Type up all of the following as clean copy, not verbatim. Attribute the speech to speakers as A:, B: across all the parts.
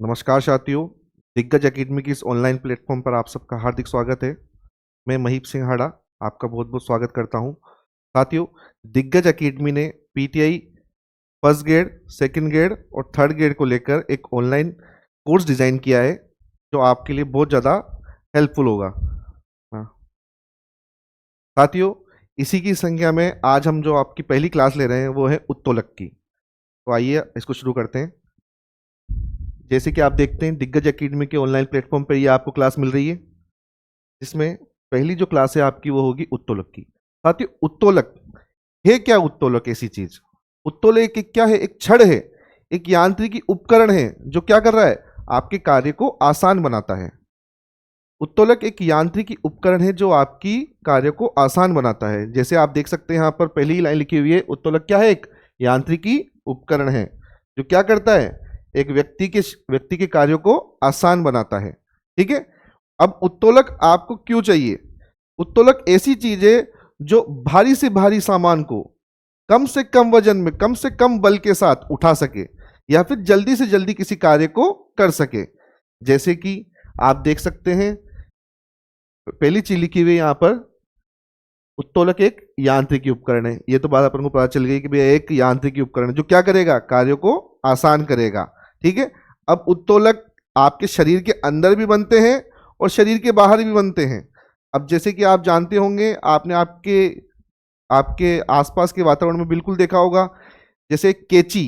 A: नमस्कार साथियों। दिग्गज एकेडमी की इस ऑनलाइन प्लेटफॉर्म पर आप सबका हार्दिक स्वागत है। मैं महीप सिंह हाड़ा आपका बहुत बहुत स्वागत करता हूं। साथियों, दिग्गज एकेडमी ने PTI first grade, second grade और थर्ड ग्रेड को लेकर एक ऑनलाइन कोर्स डिज़ाइन किया है जो आपके लिए बहुत ज़्यादा हेल्पफुल होगा। हाँ साथियों, इसी की संख्या में आज हम जो आपकी पहली क्लास ले रहे हैं वो है उत्तोलक की। तो आइए इसको शुरू करते हैं। जैसे कि आप देखते हैं दिग्गज एकेडमी के ऑनलाइन प्लेटफॉर्म पर ये आपको क्लास मिल रही है, जिसमें पहली जो क्लास है आपकी वो होगी उत्तोलक की। साथियों, उत्तोलक है क्या? उत्तोलक ऐसी चीज, उत्तोलक एक क्या है? एक छड़ है, एक यांत्रिकी उपकरण है जो क्या कर रहा है? आपके कार्य को आसान बनाता है। उत्तोलक एक यांत्रिकी उपकरण है जो आपकी कार्य को आसान बनाता है। जैसे आप देख सकते हैं यहाँ पर पहली ही लाइन लिखी हुई है, उत्तोलक क्या है? एक यांत्रिकी उपकरण है जो क्या करता है? एक व्यक्ति के कार्यों को आसान बनाता है। ठीक है। अब उत्तोलक आपको क्यों चाहिए? उत्तोलक ऐसी चीज है जो भारी से भारी सामान को कम से कम वजन में, कम से कम बल के साथ उठा सके या फिर जल्दी से जल्दी किसी कार्य को कर सके। जैसे कि आप देख सकते हैं पहली चीज लिखी हुई यहां पर, उत्तोलक एक यांत्रिकी उपकरण है। ये तो बात अपन को पता चल गई कि भैया एक यांत्रिकी उपकरण है जो क्या करेगा? कार्यों को आसान करेगा। ठीक है। अब उत्तोलक आपके शरीर के अंदर भी बनते हैं और शरीर के बाहर भी बनते हैं। अब जैसे कि आप जानते होंगे, आपने आपके आपके आसपास के वातावरण में बिल्कुल देखा होगा, जैसे केची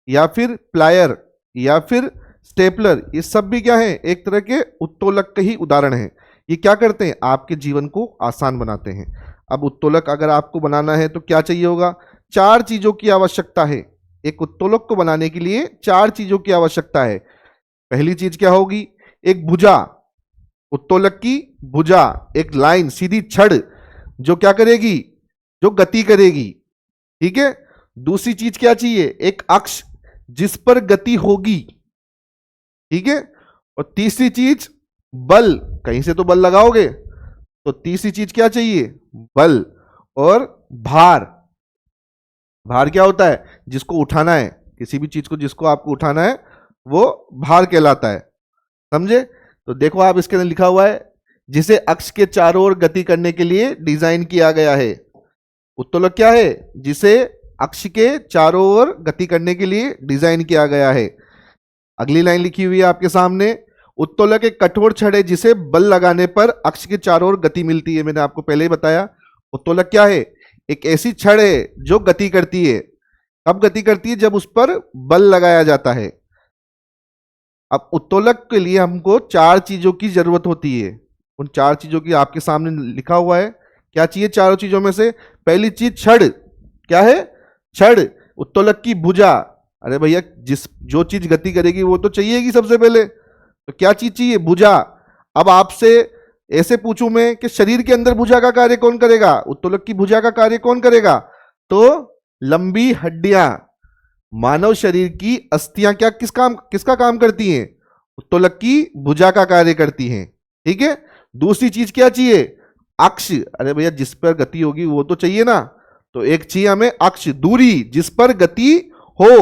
A: या फिर प्लायर या फिर स्टेपलर, ये सब भी क्या है? एक तरह के उत्तोलक के ही उदाहरण हैं। ये क्या करते हैं? आपके जीवन को आसान बनाते हैं। अब उत्तोलक अगर आपको बनाना है तो क्या चाहिए होगा? चार चीजों की आवश्यकता है। एक उत्तोलक को बनाने के लिए चार चीजों की आवश्यकता है। पहली चीज क्या होगी? एक भुजा, उत्तोलक की भुजा, एक लाइन, सीधी छड़ जो क्या करेगी? जो गति करेगी। ठीक है। दूसरी चीज क्या चाहिए? एक अक्ष जिस पर गति होगी। ठीक है। और तीसरी चीज बल, कहीं से तो बल लगाओगे, तो तीसरी चीज क्या चाहिए? बल। और भार, भार क्या होता है? जिसको उठाना है, किसी भी चीज को जिसको आपको उठाना है वो भार कहलाता है। समझे? तो देखो आप इसके अंदर लिखा हुआ है, जिसे अक्ष के चारों ओर गति करने के लिए डिजाइन किया गया है। उत्तोलक क्या है? जिसे अक्ष के चारों ओर गति करने के लिए डिजाइन किया गया है। अगली लाइन लिखी हुई है आपके सामने, उत्तोलक एक कठोर छड़ है जिसे बल लगाने पर अक्ष के चारों ओर गति मिलती है। मैंने आपको पहले ही बताया, उत्तोलक क्या है? एक ऐसी छड़ है जो गति करती है। कब गति करती है? जब उस पर बल लगाया जाता है। अब उत्तोलक के लिए हमको चार चीजों की जरूरत होती है। उन चार चीजों की आपके सामने लिखा हुआ है। क्या चाहिए चारों चीजों में से? पहली चीज छड़, क्या है? छड़। उत्तोलक की भुजा, अरे भैया जो चीज गति करेगी वो तो चाहिएगी सबसे पहले, तो क्या चीज चाहिए? भुजा। अब आपसे ऐसे पूछूं मैं कि शरीर के अंदर भुजा का कार्य कौन करेगा? उत्तोलक की भुजा का कार्य कौन करेगा? तो लंबी हड्डियां, मानव शरीर की अस्थियां क्या किसका काम करती हैं? उत्तोलक की भुजा का कार्य करती हैं। ठीक है। दूसरी चीज क्या चाहिए? अक्ष, अरे भैया जिस पर गति होगी वो तो चाहिए ना, तो एक चाहिए हमें अक्ष, दूरी जिस पर गति हो।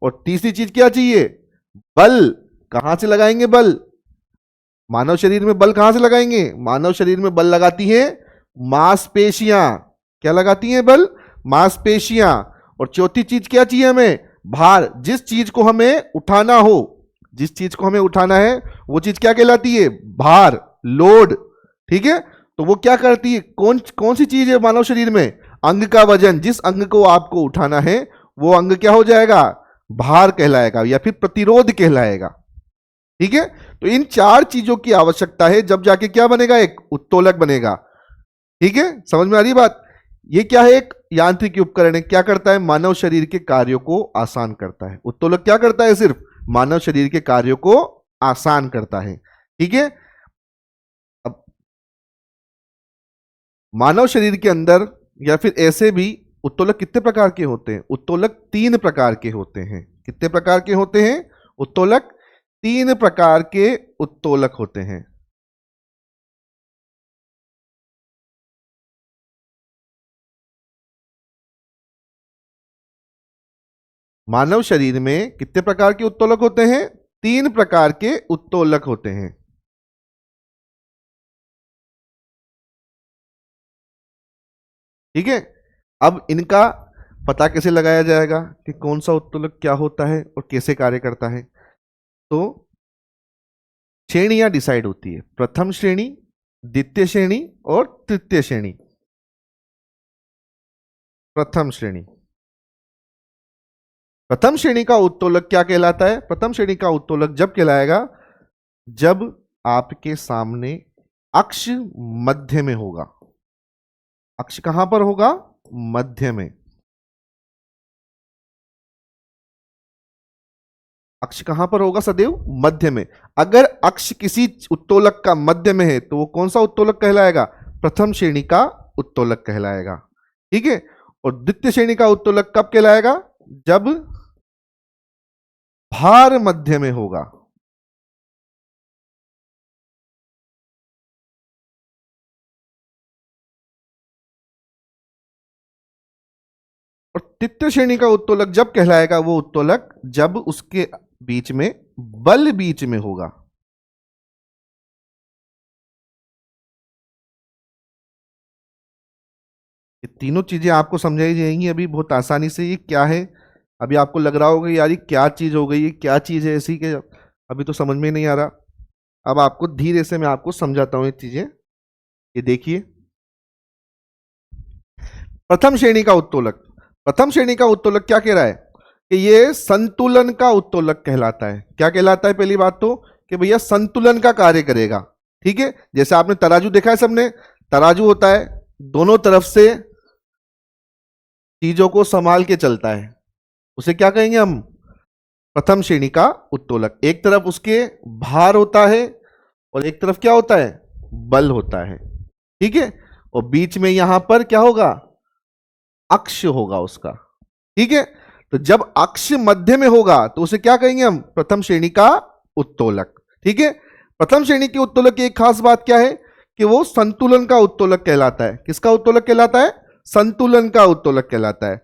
A: और तीसरी चीज क्या चाहिए? बल। कहां से लगाएंगे बल? मानव शरीर में बल कहां से लगाएंगे? मानव शरीर में बल लगाती हैं मांसपेशियां। क्या लगाती हैं बल? मांसपेशियां। और चौथी चीज क्या चाहिए हमें? भार। जिस चीज को हमें उठाना हो, जिस चीज को हमें उठाना है वो चीज क्या कहलाती है? भार, लोड। ठीक है। तो वो क्या करती है? कौन कौन सी चीज है मानव शरीर में? अंग का वजन। जिस अंग को आपको उठाना है वो अंग क्या हो जाएगा? भार कहलाएगा या फिर प्रतिरोध कहलाएगा। ठीक है। तो इन चार चीजों की आवश्यकता है, जब जाके क्या बनेगा? एक उत्तोलक बनेगा। ठीक है। समझ में आ रही बात? ये क्या है? एक यांत्रिक उपकरण है। क्या करता है? मानव शरीर के कार्यों को आसान करता है। उत्तोलक क्या करता है? सिर्फ मानव शरीर के कार्यों को आसान करता है। ठीक है। अब मानव शरीर के अंदर या फिर ऐसे भी उत्तोलक कितने प्रकार के होते हैं? उत्तोलक तीन प्रकार के होते हैं। कितने प्रकार के होते हैं? उत्तोलक तीन प्रकार के उत्तोलक होते हैं। मानव शरीर में कितने प्रकार के उत्तोलक होते हैं? 3 प्रकार के उत्तोलक होते हैं। ठीक है, अब इनका पता कैसे लगाया जाएगा कि कौन सा उत्तोलक क्या होता है और कैसे कार्य करता है? तो श्रेणियां डिसाइड होती है, प्रथम श्रेणी, द्वितीय श्रेणी और तृतीय श्रेणी। प्रथम श्रेणी, प्रथम श्रेणी का उत्तोलक क्या कहलाता है? प्रथम श्रेणी का उत्तोलक जब कहलाएगा जब आपके सामने अक्ष मध्य में होगा। अक्ष कहां पर होगा? मध्य में। अक्ष कहां पर होगा? सदैव मध्य में। अगर अक्ष किसी उत्तोलक का मध्य में है तो वो कौन सा उत्तोलक कहलाएगा? प्रथम श्रेणी का उत्तोलक कहलाएगा। ठीक है, और द्वितीय श्रेणी का उत्तोलक कब कहलाएगा? जब भार मध्य में होगा। और तृतीय श्रेणी का उत्तोलक जब कहलाएगा वो उत्तोलक जब उसके बीच में बल बीच में होगा। ये तीनों चीजें आपको समझाई जाएंगी अभी बहुत आसानी से। ये क्या है? अभी आपको लग रहा होगा यार ये क्या चीज हो गई, ये क्या चीज है ऐसी के अभी तो समझ में नहीं आ रहा। अब आपको धीरे से मैं आपको समझाता हूं ये चीजें। ये देखिए, प्रथम श्रेणी का उत्तोलक, प्रथम श्रेणी का उत्तोलक क्या कह रहा है कि ये संतुलन का उत्तोलक कहलाता है। क्या कहलाता है? पहली बात तो कि भैया संतुलन का कार्य करेगा। ठीक है, जैसे आपने तराजू देखा है सबने, तराजू होता है दोनों तरफ से चीजों को संभाल के चलता है, उसे क्या कहेंगे हम? प्रथम श्रेणी का उत्तोलक। एक तरफ उसके भार होता है और एक तरफ क्या होता है? बल होता है। ठीक है, और बीच में यहां पर क्या होगा? अक्ष होगा उसका। ठीक है, तो जब अक्ष मध्य में होगा तो उसे क्या कहेंगे हम? प्रथम श्रेणी का उत्तोलक। ठीक है, प्रथम श्रेणी के उत्तोलक की एक खास बात क्या है कि वो संतुलन का उत्तोलक कहलाता है। किसका उत्तोलक कहलाता है? संतुलन का उत्तोलक कहलाता है।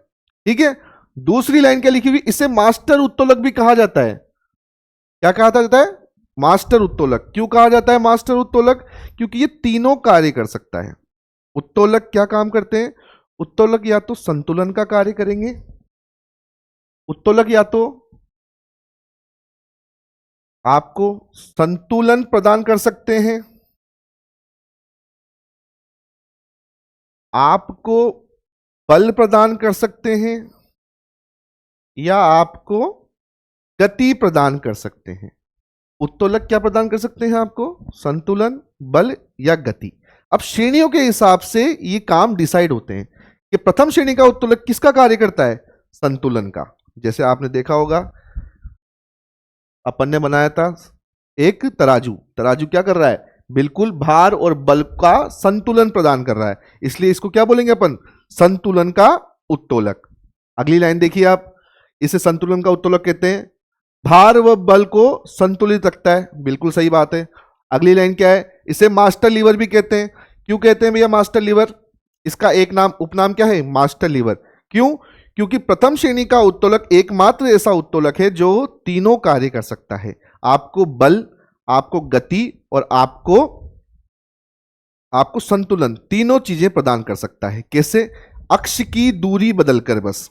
A: ठीक है, दूसरी लाइन क्या लिखी हुई? इसे मास्टर उत्तोलक भी कहा जाता है। क्या कहा जाता है? मास्टर उत्तोलक। क्यों कहा जाता है मास्टर उत्तोलक? क्योंकि ये तीनों कार्य कर सकता है। उत्तोलक क्या काम करते हैं? उत्तोलक या तो संतुलन का कार्य करेंगे, उत्तोलक या तो आपको संतुलन प्रदान कर सकते हैं, आपको बल प्रदान कर सकते हैं, या आपको गति प्रदान कर सकते हैं। उत्तोलक क्या प्रदान कर सकते हैं आपको? संतुलन, बल या गति। अब श्रेणियों के हिसाब से ये काम डिसाइड होते हैं कि प्रथम श्रेणी का उत्तोलक किसका कार्य करता है? संतुलन का। जैसे आपने देखा होगा अपन ने बनाया था एक तराजू, तराजू क्या कर रहा है? बिल्कुल भार और बल का संतुलन प्रदान कर रहा है, इसलिए इसको क्या बोलेंगे अपन? संतुलन का उत्तोलक। अगली लाइन देखिए आप, इसे संतुलन का उत्तोलक कहते हैं। भार व बल को संतुलित रखता है, बिल्कुल सही बात है। अगली लाइन क्या है? इसे मास्टर लीवर भी कहते हैं। क्यों कहते हैं भैया मास्टर लीवर? इसका एक नाम, उपनाम क्या है? Master lever. क्यों? क्योंकि प्रथम श्रेणी का उत्तोलक एकमात्र ऐसा उत्तोलक है जो तीनों कार्य कर सकता है। आपको बल, आपको गति और आपको संतुलन, तीनों चीजें प्रदान कर सकता है। कैसे? अक्ष की दूरी बदलकर। बस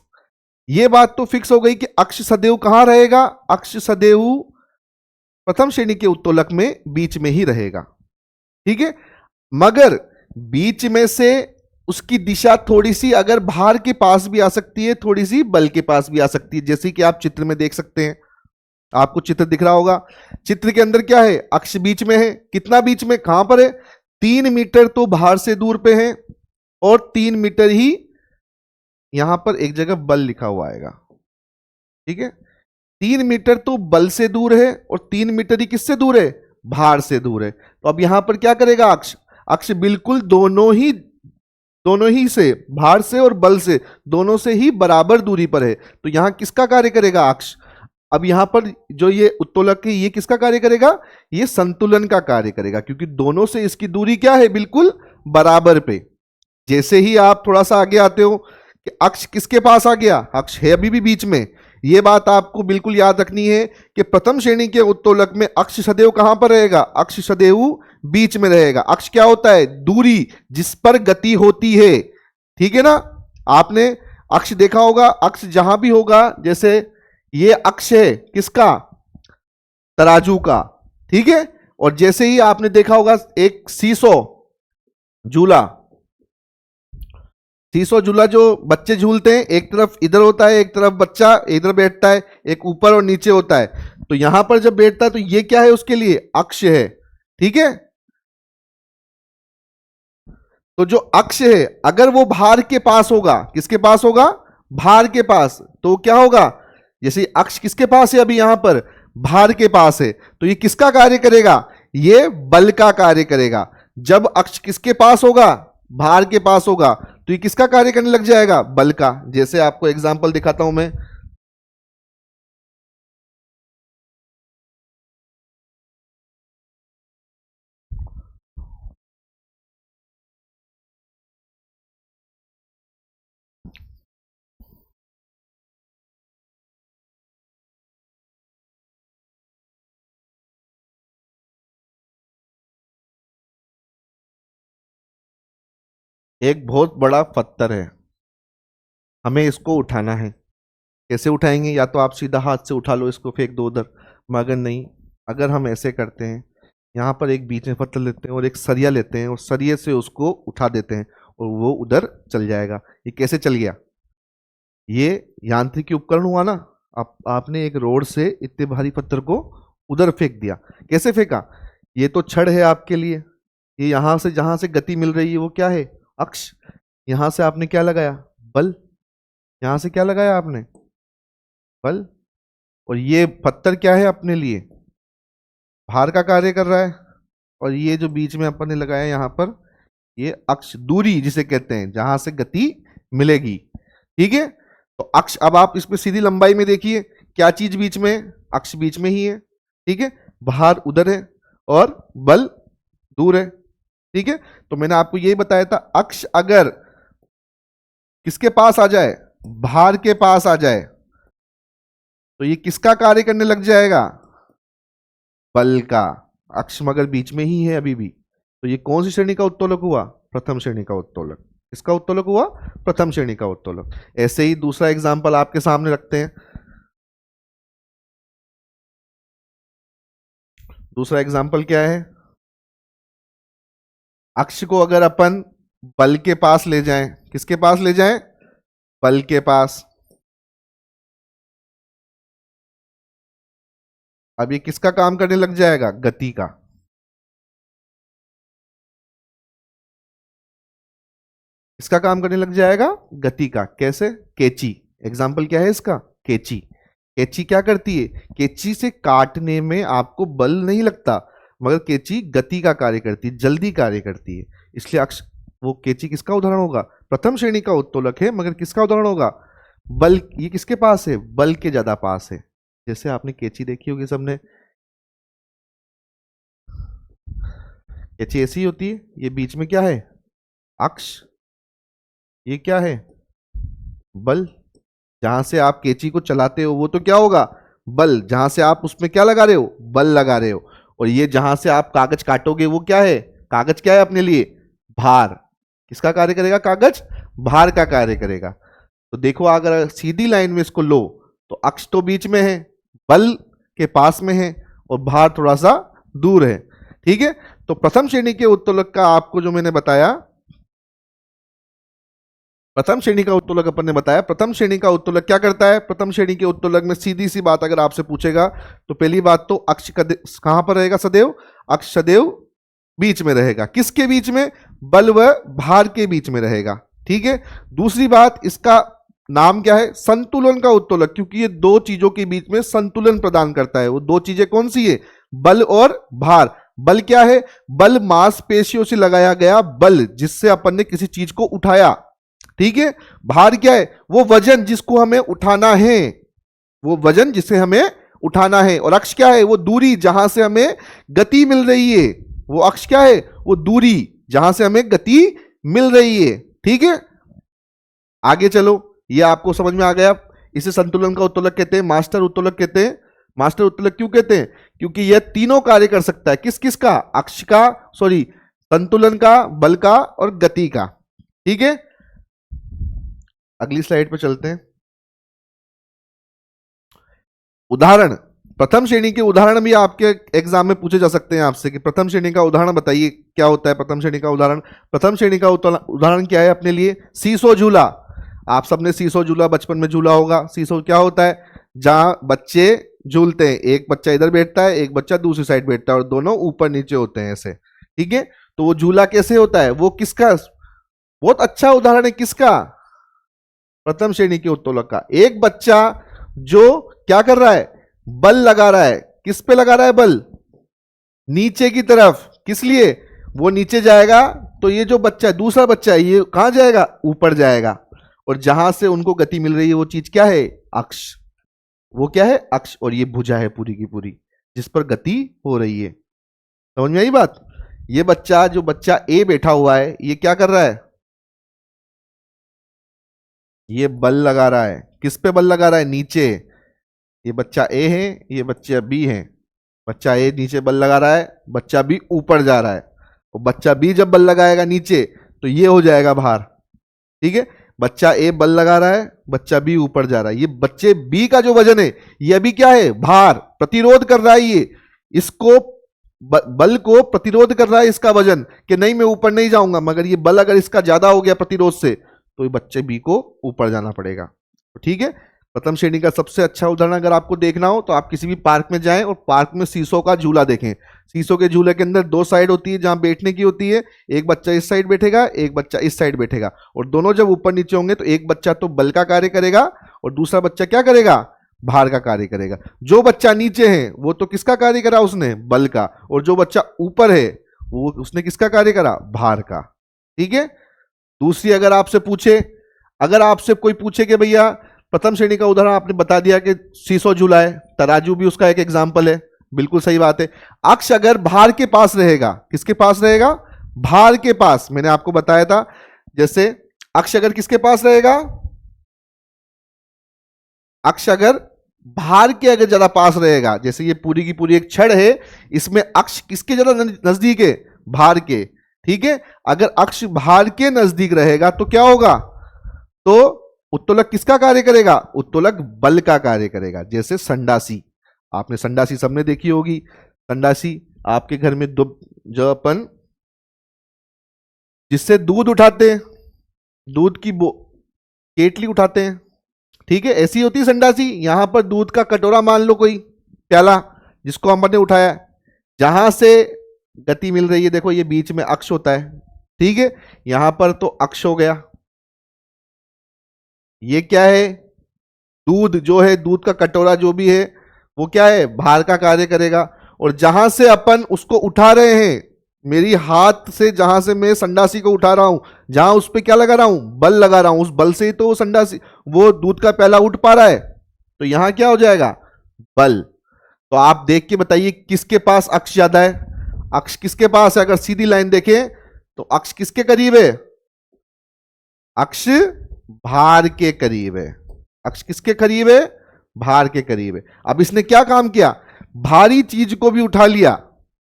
A: ये बात तो फिक्स हो गई कि अक्ष सदैव कहां रहेगा? अक्ष सदैव प्रथम श्रेणी के उत्तोलक में बीच में ही रहेगा। ठीक है, मगर बीच में से उसकी दिशा थोड़ी सी अगर भार के पास भी आ सकती है, थोड़ी सी बल के पास भी आ सकती है, जैसे कि आप चित्र में देख सकते हैं। आपको चित्र दिख रहा होगा, चित्र के अंदर क्या है? अक्ष बीच में है। कितना बीच में? कहां पर है? 3 मीटर तो भार से दूर पे है और 3 मीटर ही यहां पर एक जगह बल लिखा हुआ आएगा। ठीक है, 3 मीटर तो बल से दूर है और 3 मीटर ही किससे दूर है? भार से दूर है। तो अब यहां पर क्या करेगा अक्ष? अक्ष बिल्कुल दोनों ही से, भार से और बल से, दोनों से ही बराबर दूरी पर है। तो यहां किसका कार्य करेगा? अक्ष। अब यहां पर जो ये उत्तोलक है ये किसका कार्य करेगा? ये संतुलन का कार्य करेगा, क्योंकि दोनों से इसकी दूरी क्या है? बिल्कुल बराबर पे। जैसे ही आप थोड़ा सा आगे आते हो कि अक्ष किसके पास आ गया? अक्ष है अभी भी बीच में, यह बात आपको बिल्कुल याद रखनी है कि प्रथम श्रेणी के उत्तोलक में अक्ष सदैव कहां पर रहेगा? अक्ष सदैव बीच में रहेगा। अक्ष क्या होता है? दूरी जिस पर गति होती है, ठीक है ना। आपने अक्ष देखा होगा, अक्ष जहां भी होगा, जैसे ये अक्ष है किसका? तराजू का, ठीक है। और जैसे ही आपने देखा होगा एक सीसो झूला, सीसो झूला जो बच्चे झूलते हैं, एक तरफ इधर होता है, एक तरफ बच्चा इधर बैठता है, एक ऊपर और नीचे होता है। तो यहां पर जब बैठता है तो ये क्या है? उसके लिए अक्ष है, ठीक है। तो जो अक्ष है अगर वो भार के पास होगा, किसके पास होगा? भार के पास, तो क्या होगा? जैसे अक्ष किसके पास है? अभी यहां पर भार के पास है, तो ये किसका कार्य करेगा? ये बल का कार्य करेगा। जब अक्ष किसके पास होगा? भार के पास होगा, तो ये किसका कार्य करने लग जाएगा? बल का। जैसे आपको एग्जांपल दिखाता हूं मैं। एक बहुत बड़ा पत्थर है, हमें इसको उठाना है। कैसे उठाएंगे? या तो आप सीधा हाथ से उठा लो, इसको फेंक दो उधर, मगर नहीं, अगर हम ऐसे करते हैं, यहाँ पर एक बीच में पत्थर लेते हैं और एक सरिया लेते हैं और सरिये से उसको उठा देते हैं और वो उधर चल जाएगा। ये कैसे चल गया? ये यांत्रिकी उपकरण हुआ ना। आपने एक रोड से इतने भारी पत्थर को उधर फेंक दिया। कैसे फेंका? ये तो छड़ है आपके लिए, ये यहां से जहां से गति मिल रही है वो क्या है? अक्ष। यहां से आपने क्या लगाया? बल। यहां से क्या लगाया आपने? बल। और ये पत्थर क्या है अपने लिए? भार का कार्य कर रहा है। और ये जो बीच में अपन ने लगाया यहां पर, ये अक्ष, दूरी जिसे कहते हैं, जहां से गति मिलेगी, ठीक है। तो अक्ष, अब आप इसमें सीधी लंबाई में देखिए, क्या चीज बीच में? अक्ष बीच में ही है, ठीक है। भार उधर है और बल दूर है, ठीक है। तो मैंने आपको यही बताया था, अक्ष अगर किसके पास आ जाए? भार के पास आ जाए, तो ये किसका कार्य करने लग जाएगा? बल का। अक्ष मगर बीच में ही है अभी भी, तो ये कौन सी श्रेणी का उत्तोलक हुआ? प्रथम श्रेणी का उत्तोलक। इसका उत्तोलक हुआ प्रथम श्रेणी का उत्तोलक। ऐसे ही दूसरा एग्जांपल आपके सामने रखते हैं। दूसरा एग्जांपल क्या है? अक्ष को अगर अपन बल के पास ले जाएं, किसके पास ले जाएं? बल के पास। अब ये किसका काम करने लग जाएगा? गति का। इसका काम करने लग जाएगा? गति का। कैसे? कैंची। एग्जाम्पल क्या है इसका? कैंची। कैंची क्या करती है? कैंची से काटने में आपको बल नहीं लगता, मगर कैंची गति का कार्य करती है, जल्दी कार्य करती है। इसलिए अक्ष, वो कैंची किसका उदाहरण होगा? प्रथम श्रेणी का उत्तोलक है, मगर किसका उदाहरण होगा? बल। ये किसके पास है? बल के ज्यादा पास है। जैसे आपने कैंची देखी होगी सबने, कैंची ऐसी ही होती है। ये बीच में क्या है? अक्ष। ये क्या है? बल। जहां से आप कैंची को चलाते हो वो तो क्या होगा? बल। जहां से आप उसमें क्या लगा रहे हो? बल लगा रहे हो। और ये जहां से आप कागज काटोगे वो क्या है? कागज क्या है अपने लिए? भार। किसका कार्य करेगा? कागज भार का कार्य करेगा। तो देखो, अगर सीधी लाइन में इसको लो तो अक्ष तो बीच में है, बल के पास में है और भार थोड़ा सा दूर है, ठीक है। तो प्रथम श्रेणी के उत्तोलक का आपको जो मैंने बताया, प्रथम श्रेणी का उत्तोलक अपन ने बताया। प्रथम श्रेणी का उत्तोलक क्या करता है? प्रथम श्रेणी के उत्तोलक में सीधी सी बात अगर आपसे पूछेगा तो पहली बात तो अक्ष कहां पर रहेगा? सदैव अक्ष सदैव बीच में रहेगा। किसके बीच में? बल व भार के बीच में रहेगा, ठीक है। दूसरी बात, इसका नाम क्या है? संतुलन का उत्तोलक, क्योंकि ये दो चीजों के बीच में संतुलन प्रदान करता है। वो दो चीजें कौन सी है? बल और भार। बल क्या है? बल मांसपेशियों से लगाया गया बल, जिससे अपन ने किसी चीज को उठाया, ठीक है। भार क्या है? वो वजन जिसको हमें उठाना है, वो वजन जिसे हमें उठाना है। और अक्ष क्या है? वो दूरी जहां से हमें गति मिल रही है। वो अक्ष क्या है? वो दूरी जहां से हमें गति मिल रही है, ठीक है। आगे चलो, ये आपको समझ में आ गया। इसे संतुलन का उत्तोलक कहते हैं, मास्टर उत्तोलक कहते हैं। मास्टर उत्तोलक क्यों कहते हैं? क्योंकि यह तीनों कार्य कर सकता है। किस किस का? अक्ष का, सॉरी, संतुलन का, बल का और गति का। ठीक है, अगली स्लाइड पे चलते हैं। उदाहरण, प्रथम श्रेणी के उदाहरण भी आपके एग्जाम में पूछे जा सकते हैं आपसे कि प्रथम श्रेणी का उदाहरण बताइए, क्या होता है प्रथम श्रेणी का उदाहरण। प्रथम श्रेणी का उदाहरण क्या है अपने लिए? सीसो झूला। आप सबने सीसो झूला बचपन में झूला होगा। सीसो क्या होता है? जहां बच्चे झूलते हैं, एक बच्चा इधर बैठता है, एक बच्चा दूसरी साइड बैठता है और दोनों ऊपर नीचे होते हैं ऐसे। ठीक है, तो वो झूला कैसे होता है? वो किसका बहुत अच्छा उदाहरण है? किसका? प्रथम श्रेणी के उत्तोलक का। एक बच्चा जो क्या कर रहा है? बल लगा रहा है। किस पे लगा रहा है बल? नीचे की तरफ। किस लिए? वो नीचे जाएगा तो ये जो बच्चा है, दूसरा बच्चा है, ये कहां जाएगा? ऊपर जाएगा। और जहां से उनको गति मिल रही है वो चीज क्या है? अक्ष। वो क्या है? अक्ष। और ये भुजा है पूरी की पूरी जिस पर गति हो रही है। समझ में आई बात? ये बच्चा, जो बच्चा ए बैठा हुआ है, ये क्या कर रहा है? ये बल लगा रहा है। किस पे बल लगा रहा है? नीचे। ये बच्चा ए है, ये बच्चा बी है। बच्चा ए नीचे बल लगा रहा है, बच्चा बी ऊपर जा रहा है। और बच्चा बी जब बल लगाएगा नीचे तो ये हो जाएगा भार। ठीक है, बच्चा ए बल लगा रहा है, बच्चा बी ऊपर जा रहा है। ये बच्चे बी का जो वजन है ये अभी क्या है? भार, प्रतिरोध कर रहा है। ये इसको बल को प्रतिरोध कर रहा है, इसका वजन, कि नहीं मैं ऊपर नहीं जाऊंगा। मगर ये बल अगर इसका ज्यादा हो गया प्रतिरोध से तो ये बच्चे बी को ऊपर जाना पड़ेगा। तो ठीक है, प्रथम श्रेणी का सबसे अच्छा उदाहरण अगर आपको देखना हो तो आप किसी भी पार्क में जाएं और पार्क में सीसो का झूला देखें। सीसो के झूले के अंदर दो साइड होती है जहां बैठने की होती है। एक बच्चा इस साइड बैठेगा, एक बच्चा इस साइड बैठेगा। और दोनों जब ऊपर नीचे होंगे तो एक बच्चा तो बल का कार्य करेगा और दूसरा बच्चा क्या करेगा? भार का कार्य करेगा। जो बच्चा नीचे है वो तो किसका कार्य करा? उसने बल का। और जो बच्चा ऊपर है वो उसने किसका कार्य करा? भार का। ठीक है, दूसरी अगर आपसे पूछे, अगर आपसे कोई पूछे कि भैया प्रथम श्रेणी का उदाहरण आपने बता दिया कि सीसो झूला है, तराजू भी उसका एक एग्जाम्पल है, बिल्कुल सही बात है। अक्ष अगर भार के पास रहेगा, किसके पास रहेगा? भार के पास। मैंने आपको बताया था, जैसे अक्ष अगर किसके पास रहेगा? अक्ष अगर भार के अगर ज्यादा पास रहेगा, जैसे ये पूरी की पूरी एक छड़ है, इसमें अक्ष किसके ज्यादा नजदीक है? भार के। ठीक है, अगर अक्ष भार के नजदीक रहेगा तो क्या होगा? तो उत्तोलक किसका कार्य करेगा? उत्तोलक बल का कार्य करेगा। जैसे संडासी, आपने संडासी सबने देखी होगी। संडासी आपके घर में जो अपन जिससे दूध उठाते हैं, दूध की केटली उठाते हैं, ठीक है, ऐसी होती है संडासी। यहां पर दूध का कटोरा मान लो, कोई प्याला जिसको हमने उठाया, जहां से गति मिल रही है, देखो ये बीच में अक्ष होता है। ठीक है, यहां पर तो अक्ष हो गया। ये क्या है? दूध जो है, दूध का कटोरा जो भी है वो क्या है? भार का कार्य करेगा। और जहां से अपन उसको उठा रहे हैं, मेरी हाथ से जहां से मैं संडासी को उठा रहा हूं, जहां उस पर क्या लगा रहा हूं? बल लगा रहा हूं। उस बल से ही तो वो संडासी, वो दूध का प्याला उठ पा रहा है। तो यहां क्या हो जाएगा? बल। तो आप देख के बताइए किसके पास अक्ष ज्यादा है? अक्ष किसके पास है? अगर सीधी लाइन देखें तो अक्ष किसके करीब है? अक्ष भार के करीब है। अक्ष किसके करीब है? भार के करीब है। अब इसने क्या काम किया? भारी चीज को भी उठा लिया।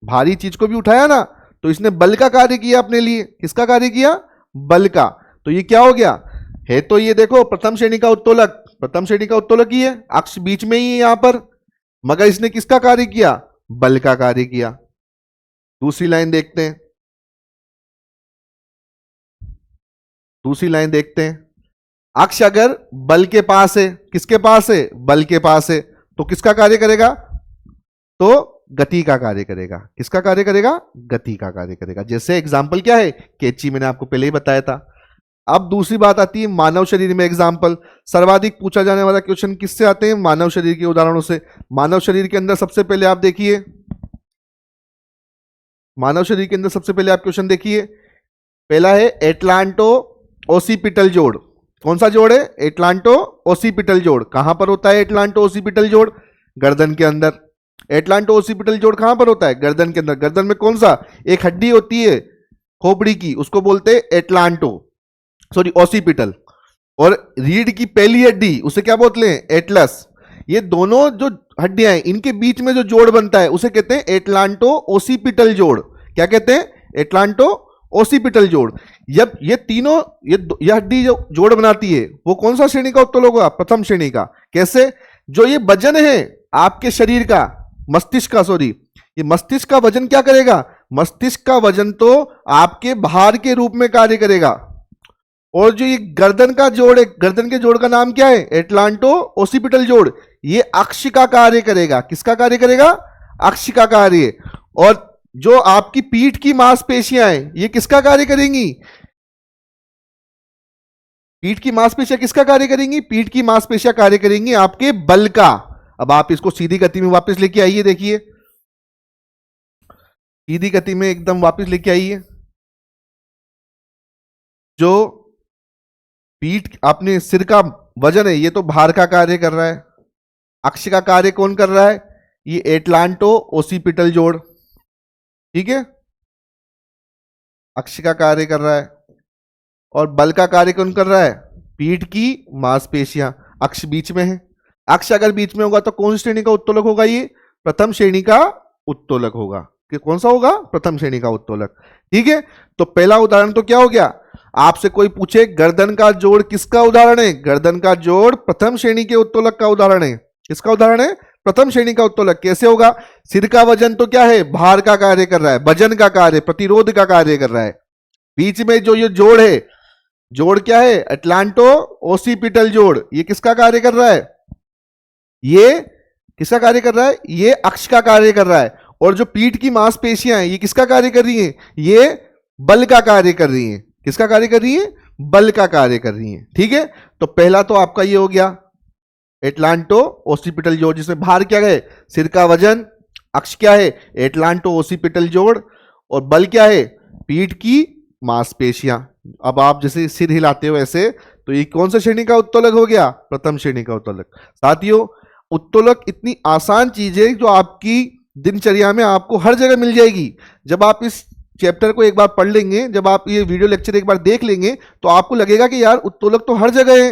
A: भारी चीज को भी उठाया ना, तो इसने बल का कार्य किया अपने लिए। किसका कार्य किया? बल का। तो ये क्या हो गया है? तो ये देखो प्रथम श्रेणी का उत्तोलक, प्रथम श्रेणी का उत्तोलक ही है, अक्ष बीच में ही है यहां पर। मगर इसने किसका कार्य किया? बल का कार्य किया। दूसरी लाइन देखते हैं, दूसरी लाइन देखते हैं। अक्ष अगर बल के पास है, किसके पास है? बल के पास है, तो किसका कार्य करेगा? तो गति का कार्य करेगा। किसका कार्य करेगा? गति का कार्य करेगा। जैसे एग्जाम्पल क्या है? कैंची, मैंने आपको पहले ही बताया था। अब दूसरी बात आती है मानव शरीर में एग्जाम्पल। सर्वाधिक पूछा जाने वाला क्वेश्चन किससे आते हैं? मानव शरीर के उदाहरणों से। मानव शरीर के अंदर सबसे पहले आप देखिए, मानव शरीर के अंदर सबसे पहले आप क्वेश्चन देखिए। पहला है एटलांटो ओसिपिटल जोड़। कौन सा जोड़ है? एटलांटो ओसिपिटल जोड़। कहां पर होता है एटलांटो ओसिपिटल जोड़? गर्दन के अंदर। एटलांटो ओसिपिटल जोड़ कहां पर होता है? गर्दन के अंदर। गर्दन में कौन सा? एक हड्डी होती है खोपड़ी की, उसको बोलते हैं एटलांटो, सॉरी ओसिपिटल। और रीढ़ की पहली हड्डी उसे क्या बोलते हैं? एटलस। ये दोनों जो हड्डियां हैं इनके बीच में जो जोड़ बनता है उसे कहते हैं एटलांटो ओसिपिटल जोड़। क्या कहते हैं? एटलांटो ओसिपिटल जोड़। जब ये तीनों ये हड्डी जो जोड़ बनाती है वो कौन सा श्रेणी का उत्तोलक होगा? प्रथम श्रेणी का। कैसे? जो ये वजन है आपके शरीर का, मस्तिष्क का, सॉरी, ये मस्तिष्क का वजन क्या करेगा? मस्तिष्क का वजन तो आपके भार के रूप में कार्य करेगा। और जो ये गर्दन का जोड़ है, गर्दन के जोड़ का नाम क्या है? एटलांटो ओसिपिटल जोड़। ये अक्ष का कार्य करेगा। किसका कार्य करेगा? अक्ष का कार्य। और जो आपकी पीठ की मांसपेशियां हैं ये किसका कार्य करेंगी? पीठ की मांसपेशियां किसका कार्य करेंगी? पीठ की मांसपेशियां कार्य करेंगी आपके बल का। अब आप इसको सीधी गति में वापस लेके आइए, देखिए सीधी गति में एकदम वापस लेके आइए। जो पीठ अपने सिर का वजन है ये तो भार का कार्य कर रहा है। अक्ष का कार्य कौन कर रहा है? ये एटलांटो ओसिपिटल जोड़। ठीक है, अक्ष का कार्य कर रहा है। और बल का कार्य कौन कर रहा है? पीठ की मांसपेशियां। अक्ष बीच में है। अक्ष अगर बीच में होगा तो कौन सी श्रेणी का उत्तोलक होगा? ये प्रथम श्रेणी का उत्तोलक होगा। कि कौन सा होगा? प्रथम श्रेणी का उत्तोलक। ठीक है, तो पहला उदाहरण तो क्या हो गया? आपसे कोई पूछे गर्दन का जोड़ किसका उदाहरण है? गर्दन का जोड़ प्रथम श्रेणी के उत्तोलक का उदाहरण है। किसका उदाहरण है? प्रथम श्रेणी का उत्तोलक। कैसे होगा? सिर का वजन तो क्या है? भार का कार्य कर रहा है, वजन का कार्य, प्रतिरोध का कार्य कर रहा है। बीच में जो ये जोड़ है, जोड़ क्या है? एटलांटो ओसिपिटल जोड़। ये किसका कार्य कर रहा है? ये किसका कार्य कर रहा है? ये अक्ष का कार्य कर रहा है। और जो पीठ की मांसपेशियां हैं ये किसका कार्य कर रही हैं? ये बल का कार्य कर रही हैं। किसका कार्य कर रही हैं? बल का कार्य कर रही हैं। ठीक है, तो पहला तो आपका ये हो गया एटलांटो ओसिपिटल जोड़, जिसमें भार क्या है? सिर का वजन। अक्ष क्या है? एटलांटो ओसिपिटल जोड़। और बल क्या है? पीठ की मांसपेशियां। अब आप जैसे सिर हिलाते हो ऐसे, तो ये कौन सा श्रेणी का उत्तोलक हो गया? प्रथम श्रेणी का उत्तोलक। साथियों, उत्तोलक इतनी आसान चीज है जो आपकी दिनचर्या में आपको हर जगह मिल जाएगी। जब आप इस चैप्टर को एक बार पढ़ लेंगे, जब आप ये वीडियो लेक्चर एक बार देख लेंगे, तो आपको लगेगा कि यार उत्तोलक तो हर जगह है,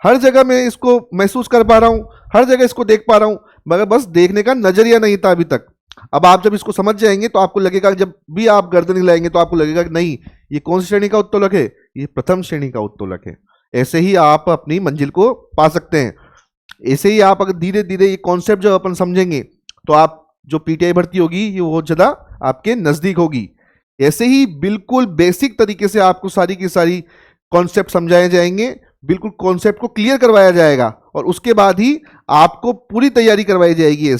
A: हर जगह मैं इसको महसूस कर पा रहा हूं, हर जगह इसको देख पा रहा हूं, मगर बस देखने का नजरिया नहीं था अभी तक। अब आप जब इसको समझ जाएंगे तो आपको लगेगा, जब भी आप गर्दन हिलाएंगे तो आपको लगेगा कि नहीं, ये कौन सी श्रेणी का उत्तोलक है? ये प्रथम श्रेणी का उत्तोलक है। ऐसे ही आप अपनी मंजिल को पा सकते हैं। ऐसे ही आप अगर धीरे धीरे ये कॉन्सेप्ट जब अपन समझेंगे तो आप जो पीटीआई भर्ती होगी ये बहुत ज्यादा आपके नजदीक होगी। ऐसे ही बिल्कुल बेसिक तरीके से आपको सारी की सारी कॉन्सेप्ट समझाए जाएंगे, बिल्कुल कॉन्सेप्ट को क्लियर करवाया जाएगा, और उसके बाद ही आपको पूरी तैयारी करवाई जाएगी।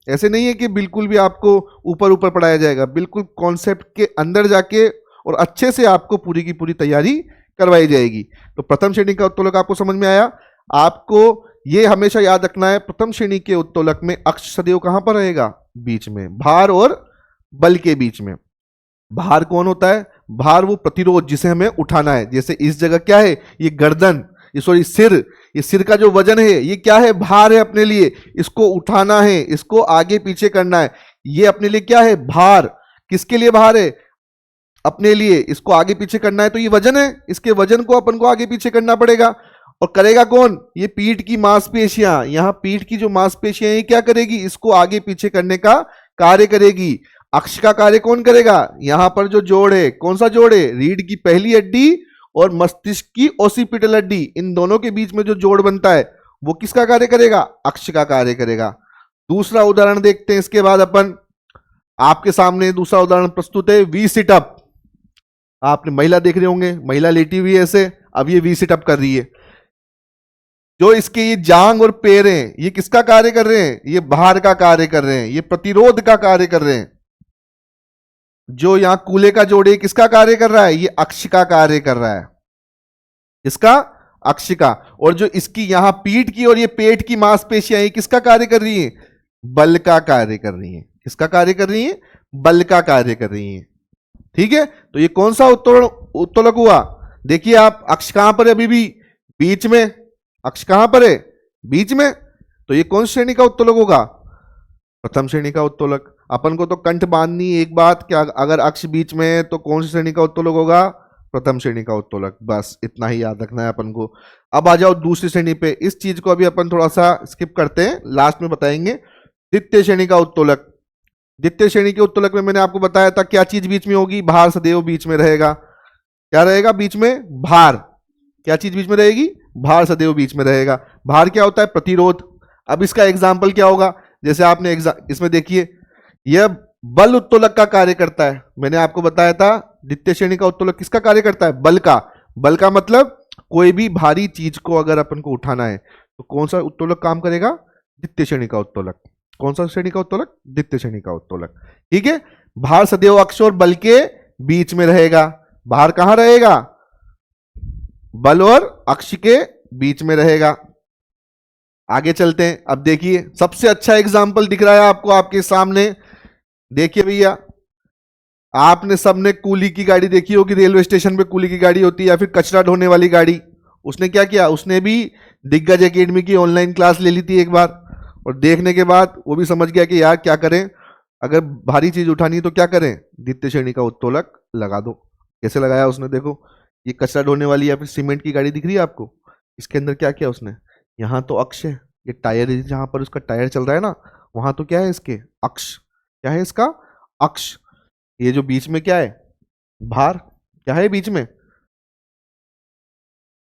A: ऐसे नहीं है कि बिल्कुल भी आपको ऊपर ऊपर पढ़ाया जाएगा, बिल्कुल कॉन्सेप्ट के अंदर जाके और अच्छे से आपको पूरी की पूरी तैयारी करवाई जाएगी। तो प्रथम श्रेणी का उत्तोलक आपको समझ में आया। आपको ये हमेशा याद रखना है, प्रथम श्रेणी के उत्तोलक में अक्ष सदैव कहां पर रहेगा? बीच में, भार और बल के बीच में। भार कौन होता है? भार वो प्रतिरोध जिसे हमें उठाना है। जैसे इस जगह क्या है? ये गर्दन, ये सॉरी सिर, ये सिर का जो वजन है ये क्या है? भार है अपने लिए, इसको उठाना है, इसको आगे पीछे करना है। ये अपने लिए क्या है? भार। किसके लिए भार है? अपने लिए। इसको आगे पीछे करना है तो ये वजन है, इसके वजन को अपन को आगे पीछे करना पड़ेगा। और करेगा कौन? ये पीठ की मांसपेशियां। यहां पीठ की जो मांसपेशियां ये क्या करेगी? इसको आगे पीछे करने का कार्य करेगी। अक्ष का कार्य कौन करेगा? यहां पर जो जोड़ है, कौन सा जोड़ है? रीढ़ की पहली हड्डी और मस्तिष्क की ओसिपिटल हड्डी, इन दोनों के बीच में जो जोड़ बनता है वो किसका कार्य करेगा? अक्ष का कार्य करेगा। दूसरा उदाहरण देखते हैं, इसके बाद अपन आपके सामने दूसरा उदाहरण प्रस्तुत है, वी सिटअप। आपने महिला देख रहे होंगे, महिला लेटी हुई है ऐसे, अब ये वी सिटअप कर रही है। जो इसके ये जांग और पैर हैं ये किसका कार्य कर रहे हैं? ये भार का कार्य कर रहे हैं, ये प्रतिरोध का कार्य कर रहे हैं। जो यहां कूल्हे का जोड़ है किसका कार्य कर रहा है? ये अक्ष का कार्य कर रहा है। इसका? अक्ष का। और जो इसकी यहां पीठ की और ये पेट की मांसपेशियां किसका कार्य कर रही हैं? बल का कार्य कर रही हैं। किसका कार्य कर रही हैं? बल का कार्य कर रही हैं। ठीक है, तो ये कौन सा उत्तोलक हुआ? देखिए आप, अक्ष कहां पर है? अभी भी बीच में। अक्ष कहां पर है? बीच में। तो ये कौन श्रेणी का उत्तोलक होगा? प्रथम श्रेणी का उत्तोलक। अपन को तो कंठ बांधनी एक बात कि अगर अक्ष बीच में है तो कौन सी श्रेणी का उत्तोलक होगा? प्रथम श्रेणी का उत्तोलक। बस इतना ही याद रखना है अपन को। अब आ जाओ दूसरी श्रेणी पे। इस चीज को अभी अपन थोड़ा सा स्किप करते हैं, लास्ट में बताएंगे। द्वितीय श्रेणी का उत्तोलक। द्वितीय श्रेणी के उत्तोलक में मैंने आपको बताया था क्या चीज बीच में होगी, भार सदैव बीच में रहेगा। क्या रहेगा बीच में? भार। क्या चीज बीच में रहेगी? भार सदैव बीच में रहेगा। भार क्या होता है? प्रतिरोध। अब इसका एग्जाम्पल क्या होगा? जैसे आपने इसमें देखिए, यह बल उत्तोलक का कार्य करता है। मैंने आपको बताया था द्वितीय श्रेणी का उत्तोलक किसका कार्य करता है? बल का। बल का मतलब कोई भी भारी चीज को अगर अपन को उठाना है तो कौन सा उत्तोलक काम करेगा? द्वितीय श्रेणी का उत्तोलक। कौन सा श्रेणी का उत्तोलक? द्वितीय श्रेणी का उत्तोलक। ठीक है। भार सदैव अक्ष और बल के बीच में रहेगा। भार कहां रहेगा? बल और अक्ष के बीच में रहेगा। आगे चलते हैं। अब देखिए सबसे अच्छा एग्जाम्पल दिख रहा है आपको आपके सामने। देखिए भैया, आपने सबने कूली की गाड़ी देखी होगी, रेलवे स्टेशन पे कूली की गाड़ी होती है या फिर कचरा ढोने वाली गाड़ी। उसने क्या किया? उसने भी दिग्गज एकेडमी की ऑनलाइन क्लास ले ली थी एक बार, और देखने के बाद वो भी समझ गया कि यार क्या करें, अगर भारी चीज उठानी है तो क्या करें? द्वितीय श्रेणी का उत्तोलक लगा दो। कैसे लगाया उसने? देखो, ये कचरा ढोने वाली या फिर सीमेंट की गाड़ी दिख रही है आपको, इसके अंदर क्या किया उसने? यहाँ तो अक्ष है, ये टायर, जहां पर उसका टायर चल रहा है ना, वहां तो क्या है इसके? अक्ष। क्या है इसका? अक्ष। ये जो बीच में क्या है? भार। क्या है बीच में?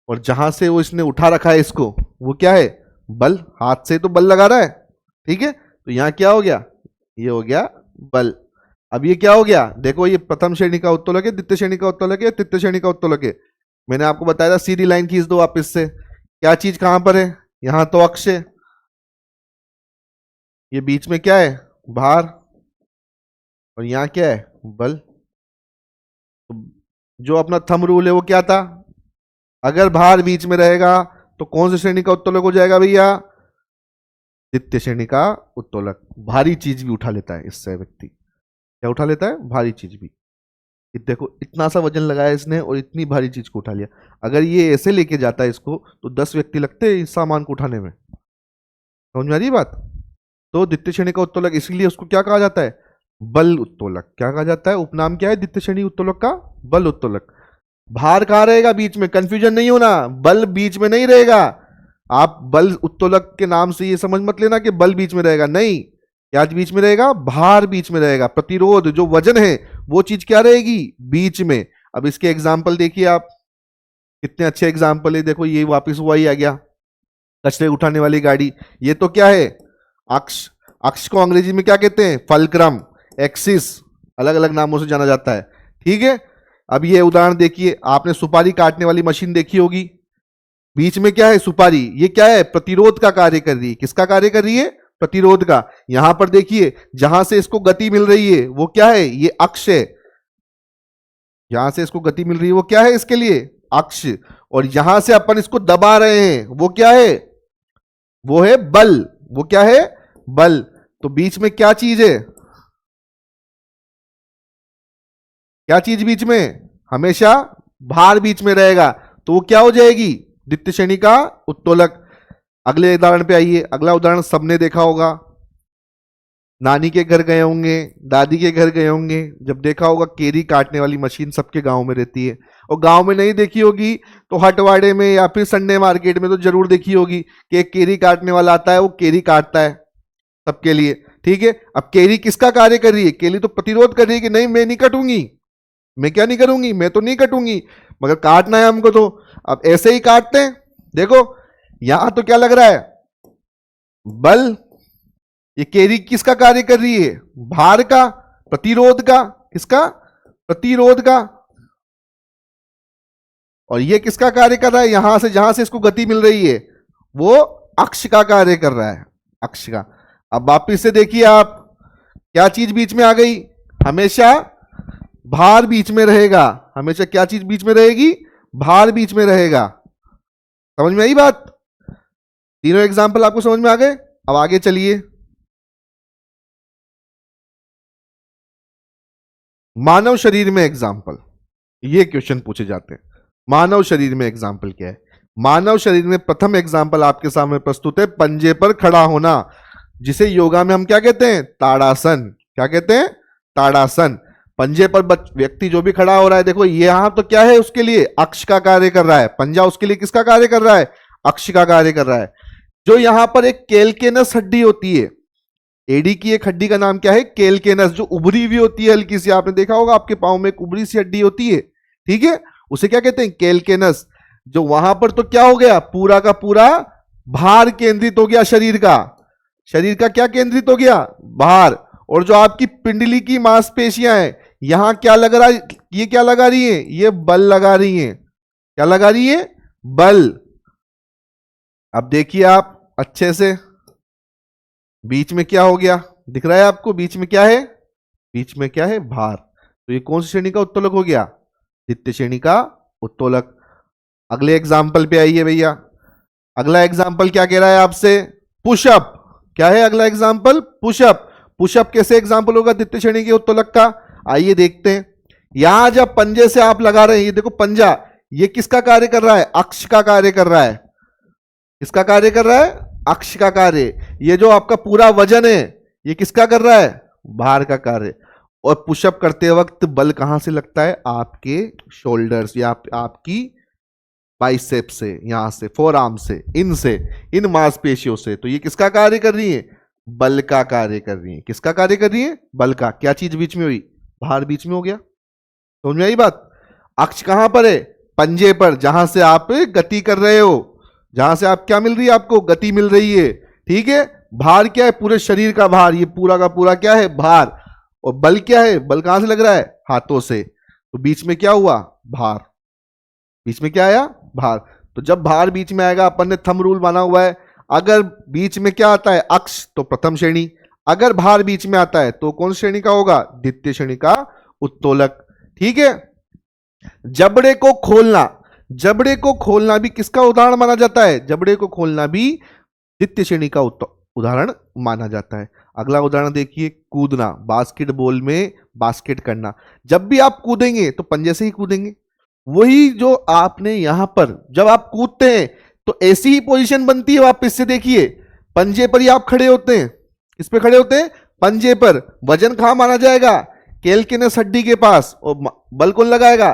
A: और जहां से वो इसने उठा रखा है इसको, वो क्या है? बल। हाथ से तो बल लगा रहा है। ठीक है। तो यहां क्या हो गया? ये हो गया बल। अब ये क्या हो गया? देखो, ये प्रथम श्रेणी का उत्तोलक है, द्वितीय श्रेणी का उत्तोलक है, तृतीय श्रेणी का उत्तोलक है। मैंने आपको बताया था सीधी लाइन खींच दो आप इससे। क्या चीज कहां पर है? यहां तो अक्ष है, ये बीच में क्या है? भार, और यहां क्या है? बल। तो जो अपना थंब रूल है वो क्या था? अगर भार बीच में रहेगा तो कौन सी श्रेणी का उत्तोलक हो जाएगा भैया? द्वितीय श्रेणी का उत्तोलक। भारी चीज भी उठा लेता है इससे व्यक्ति। क्या उठा लेता है? भारी चीज भी। देखो, इतना सा वजन लगाया इसने और इतनी भारी चीज को उठा लिया। अगर ये ऐसे लेके जाता है इसको तो 10 व्यक्ति लगते हैं इस सामान को उठाने में। समझ में आ रही बात? तो द्वितीय श्रेणी का उत्तोलक, इसलिए उसको क्या कहा जाता है? बल उत्तोलक। क्या कहा जाता है? उपनाम क्या है द्वितीय श्रेणी उत्तोलक का? बल उत्तोलक। भार कहां रहेगा बीच में? कंफ्यूजन नहीं होना, बल बीच में नहीं रहेगा। आप बल उत्तोलक के नाम से ये समझ मत लेना कि बल बीच में रहेगा, नहीं। क्या बीच में रहेगा? भार बीच में रहेगा। प्रतिरोध, जो वजन है, वो चीज क्या रहेगी? बीच में। अब इसके एग्जाम्पल देखिए आप, कितने अच्छे एग्जाम्पल है। देखो, ये वापिस हुआ ही आ गया, कचरे उठाने वाली गाड़ी। ये तो क्या है? अक्ष। अक्ष को अंग्रेजी में क्या कहते हैं? फलक्रम, एक्सिस, अलग अलग नामों से जाना जाता है। ठीक है। अब ये उदाहरण देखिए, आपने सुपारी काटने वाली मशीन देखी होगी। बीच में क्या है? सुपारी। ये क्या है? प्रतिरोध का कार्य कर रही है। किसका कार्य कर रही है? प्रतिरोध का। यहां पर देखिए, जहां से इसको गति मिल रही है वो क्या है? ये अक्ष है। यहां से इसको गति मिल रही है वो क्या है? इसके लिए अक्ष। और यहां से अपन इसको दबा रहे हैं वो क्या है? वो है बल। वो क्या है? बल। तो बीच में क्या चीज है? क्या चीज बीच में? हमेशा भार बीच में रहेगा, तो वो क्या हो जाएगी? द्वितीय श्रेणी का उत्तोलक। अगले उदाहरण पे आइए। अगला उदाहरण सबने देखा होगा, नानी के घर गए होंगे, दादी के घर गए होंगे, जब देखा होगा केरी काटने वाली मशीन सबके गांव में रहती है। और गांव में नहीं देखी होगी तो हटवाड़े में या फिर संडे मार्केट में तो जरूर देखी होगी कि एक केरी काटने वाला आता है, वो केरी काटता है सबके लिए। ठीक है। अब केरी किसका कार्य कर रही है? केरी तो प्रतिरोध कर रही है कि नहीं, मैं नहीं कटूंगी, मैं क्या नहीं करूंगी, मैं तो नहीं कटूंगी, मगर काटना है हमको। तो अब ऐसे ही काटते हैं। देखो, यहां तो क्या लग रहा है? बल। ये केरी किसका कार्य कर रही है? भार का, प्रतिरोध का। किसका? प्रतिरोध का। और ये किसका कार्य कर रहा है? यहां से, जहां से इसको गति मिल रही है, वो अक्ष का कार्य कर रहा है, अक्ष का। अब वापिस से देखिए आप, क्या चीज बीच में आ गई? हमेशा भार बीच में रहेगा। हमेशा क्या चीज बीच में रहेगी? भार बीच में रहेगा। समझ में आई बात? तीनों एग्जाम्पल आपको समझ में आ गए? अब आगे चलिए। मानव शरीर में एग्जाम्पल, ये क्वेश्चन पूछे जाते हैं। मानव शरीर में एग्जाम्पल क्या है? मानव शरीर में प्रथम एग्जाम्पल आपके सामने प्रस्तुत है, पंजे पर खड़ा होना, जिसे योगा में हम क्या कहते हैं? ताड़ासन। क्या कहते हैं? ताड़ासन। पंजे पर व्यक्ति जो भी खड़ा हो रहा है, देखो यहां तो क्या है, उसके लिए अक्ष का कार्य कर रहा है। पंजा उसके लिए किसका कार्य कर रहा है? अक्ष का कार्य कर रहा है। जो यहां पर एक कैलकेनस हड्डी होती है, एडी की एक हड्डी का नाम क्या है? कैलकेनस, जो उभरी हुई होती है हल्की सी, आपने देखा होगा आपके पांव में एक उभरी सी हड्डी होती है, ठीक है, उसे क्या कहते हैं? कैलकेनस। जो वहां पर तो क्या हो गया, पूरा का पूरा भार केंद्रित हो गया शरीर का। शरीर का क्या केंद्रित हो गया? भार। और जो आपकी पिंडली की मांसपेशियां हैं, यहां क्या लग रहा है? ये क्या लगा रही है? ये बल लगा रही है। क्या लगा रही है? बल। अब देखिए आप अच्छे से, बीच में क्या हो गया, दिख रहा है आपको? बीच में क्या है? बीच में क्या है? भार। तो ये कौन सी श्रेणी का उत्तोलक हो गया? द्वितीय श्रेणी का उत्तोलक। अगले एग्जाम्पल पे आइए भैया। अगला एग्जाम्पल क्या कह रहा है आपसे? पुशअप। क्या है अगला एग्जाम्पल? पुशअप। पुशअप कैसे एग्जाम्पल होगा द्वितीय श्रेणी के उत्तोलक का? आइए देखते हैं। यहां जब पंजे से आप लगा रहे हैं, ये देखो पंजा, ये किसका कार्य कर रहा है? अक्ष का कार्य कर रहा है। किसका कार्य कर रहा है? अक्ष का कार्य। ये जो आपका पूरा वजन है, ये किसका कर रहा है? भार का कार्य। और पुशअप करते वक्त बल कहां से लगता है? आपके शोल्डर्स या आपकी बाइसेप से, यहां से, फोर आर्म से, इनसे, इन मांसपेशियों से। तो ये किसका कार्य कर रही है? बल का कार्य कर रही है। किसका कार्य कर रही है? बल का। क्या चीज बीच में हुई? भार बीच में हो गया। समझ में आई बात? अक्ष कहां पर है? पंजे पर, जहां से आप गति कर रहे हो, जहां से आप क्या मिल रही है? आपको गति मिल रही है, ठीक है। भार क्या है? पूरे शरीर का भार, ये पूरा का पूरा क्या है? भार। और बल क्या है? बल कहां से लग रहा है? हाथों से। तो बीच में क्या हुआ? भार। बीच में क्या आया? भार। तो जब भार बीच में आएगा, अपन ने थंब रूल माना हुआ है, अगर बीच में क्या आता है? अक्ष, तो प्रथम श्रेणी। अगर भार बीच में आता है तो कौन श्रेणी का होगा? द्वितीय श्रेणी का उत्तोलक, ठीक है। जबड़े को खोलना, जबड़े को खोलना भी किसका उदाहरण माना जाता है? जबड़े को खोलना भी द्वितीय श्रेणी का उदाहरण माना जाता है। अगला उदाहरण देखिए, कूदना, बास्केटबॉल में बास्केट करना। जब भी आप कूदेंगे तो पंजे से ही कूदेंगे। वही जो आपने यहां पर, जब आप कूदते हैं तो ऐसी ही पोजीशन बनती है, वापस से देखिए, पंजे पर ही आप खड़े होते हैं। किस पे खड़े होते हैं? पंजे पर। वजन कहां माना जाएगा? कैलकेनस हड्डी के पास। और बल कौन लगाएगा?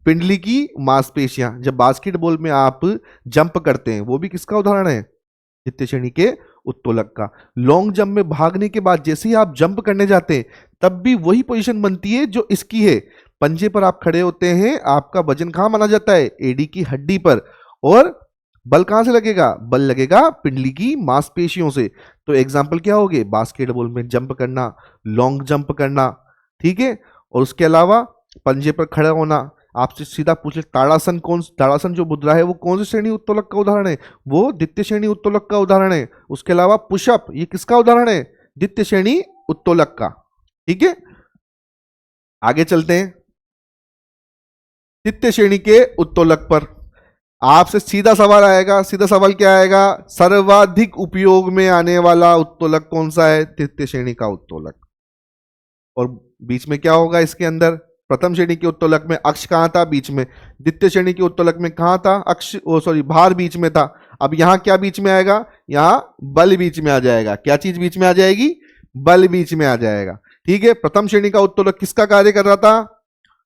A: पिंडली की मांसपेशियां। जब बास्केटबॉल में आप जंप करते हैं, वो भी किसका उदाहरण है? द्वितीय श्रेणी के उत्तोलक का। लॉन्ग जंप में भागने के बाद जैसे ही आप जंप करने जाते हैं, तब भी वही पोजीशन बनती है जो इसकी है। पंजे पर आप खड़े होते हैं, आपका वजन कहां माना जाता है? एडी की हड्डी पर। और बल कहां से लगेगा? बल लगेगा पिंडली की मांसपेशियों से। तो एग्जाम्पल क्या हो गए? बास्केटबॉल में जंप करना, लॉन्ग जंप करना, ठीक है। और उसके अलावा पंजे पर खड़ा होना। आपसे सीधा पूछे ताड़ासन, ताड़ासन जो मुद्रा है वो कौन सी श्रेणी उत्तोलक का उदाहरण है? वो द्वितीय श्रेणी उत्तोलक का उदाहरण है। उसके अलावा पुशअप, ये किसका उदाहरण है? द्वितीय श्रेणी उत्तोलक का, ठीक है। आगे चलते हैं द्वितीय श्रेणी के उत्तोलक पर। आपसे सीधा सवाल आएगा। सीधा सवाल क्या आएगा? सर्वाधिक उपयोग में आने वाला उत्तोलक कौन सा है? तृतीय श्रेणी का उत्तोलक। और बीच में क्या होगा इसके अंदर? प्रथम श्रेणी के उत्तोलक में अक्ष कहां था? बीच में। द्वितीय श्रेणी के उत्तोलक में कहां था? अक्ष, भार बीच में था। अब यहां क्या बीच में आएगा? यहां बल बीच में आ जाएगा। क्या चीज बीच में आ जाएगी? बल बीच में आ जाएगा, ठीक है। प्रथम श्रेणी का उत्तोलक किसका कार्य कर रहा था?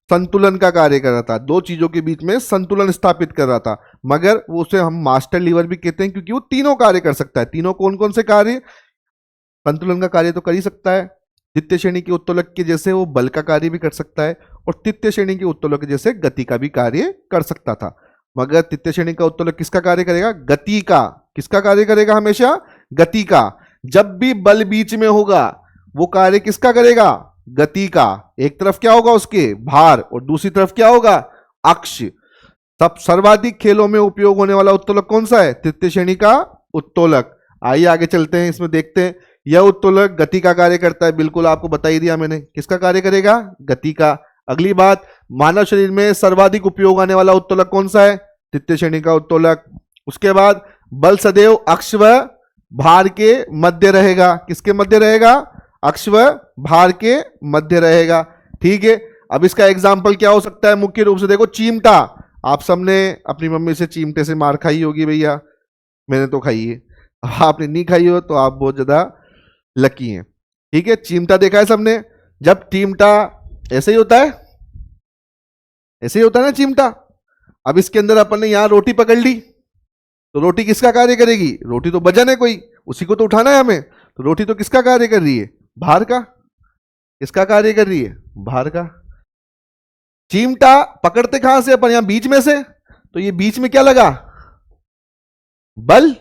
A: संतुलन का कार्य कर रहा था। दो चीजों के बीच में संतुलन स्थापित कर रहा था। मगर वो उसे हम मास्टर लीवर भी कहते हैं, क्योंकि वो तीनों कार्य कर सकता है। तीनों कौन कौन से कार्य? संतुलन का कार्य तो कर ही सकता है, द्वितीय श्रेणी के उत्तोलक के जैसे वो बल का कार्य भी कर सकता है, और तृतीय श्रेणी के उत्तोलक के जैसे गति का भी कार्य कर सकता था। मगर तृतीय श्रेणी का उत्तोलक किसका कार्य करेगा? गति का। किसका कार्य करेगा? हमेशा गति का। जब भी बल बीच में होगा, वो कार्य किसका करेगा? गति का। एक तरफ क्या होगा उसके? भार, और दूसरी तरफ क्या होगा? अक्ष। सब सर्वाधिक खेलों में उपयोग होने वाला उत्तोलक कौन सा है? तृतीय श्रेणी का उत्तोलक। आइए आगे चलते हैं, इसमें देखते हैं। यह उत्तोलक गति का कार्य करता है, बिल्कुल आपको बता ही दिया मैंने। किसका कार्य करेगा? गति का। अगली बात, मानव शरीर में सर्वाधिक उपयोग आने वाला उत्तोलक कौन सा है? तृतीय श्रेणी का उत्तोलक। उसके बाद बल सदैव अक्ष व भार के मध्य रहेगा। किसके मध्य रहेगा? अक्ष व भार के मध्य रहेगा, ठीक है। अब इसका एग्जाम्पल क्या हो सकता है? मुख्य रूप से देखो, चिमटा। आप सबने अपनी मम्मी से चिमटे से मार खाई होगी भैया, मैंने तो खाई है। आपने नहीं खाई हो तो आप बहुत ज्यादा लकी हैं, ठीक है। चिमटा देखा है सबने। जब चिमटा ऐसे ही होता है, ऐसे ही होता है ना चिमटा। अब इसके अंदर अपन ने यहां रोटी पकड़ ली, तो रोटी किसका कार्य करेगी? रोटी तो वजन है कोई, उसी को तो उठाना है हमें, तो रोटी तो किसका कार्य कर रही है? भार का। किसका कार्य कर रही है? भार का। चिमटा पकड़ते कहां से अपन? यहां बीच में से, तो ये बीच में क्या लगा? बल।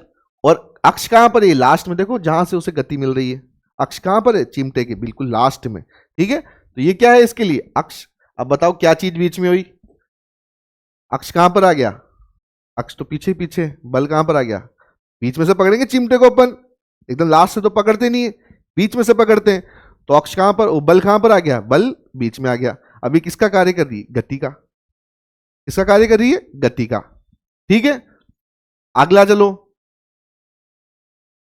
A: और अक्ष कहां पर है? लास्ट में, देखो जहां से उसे गति मिल रही है। अक्ष कहां पर है? चिमटे के बिल्कुल लास्ट में, ठीक है। तो ये क्या है इसके लिए? अक्ष। अब बताओ क्या चीज बीच में हुई? अक्ष कहां पर आ गया? अक्ष तो पीछे पीछे, बल कहां पर आ गया? बीच में से पकड़ेंगे चिमटे को अपन, एकदम लास्ट से तो पकड़ते नहीं है, बीच में से पकड़ते हैं। तो अक्ष कहां पर, बल कहां पर आ गया? बल बीच में आ गया। अभी किसका कार्य कर रही है? गति का। किसका कार्य कर रही है? गति का, ठीक है। अगला चलो,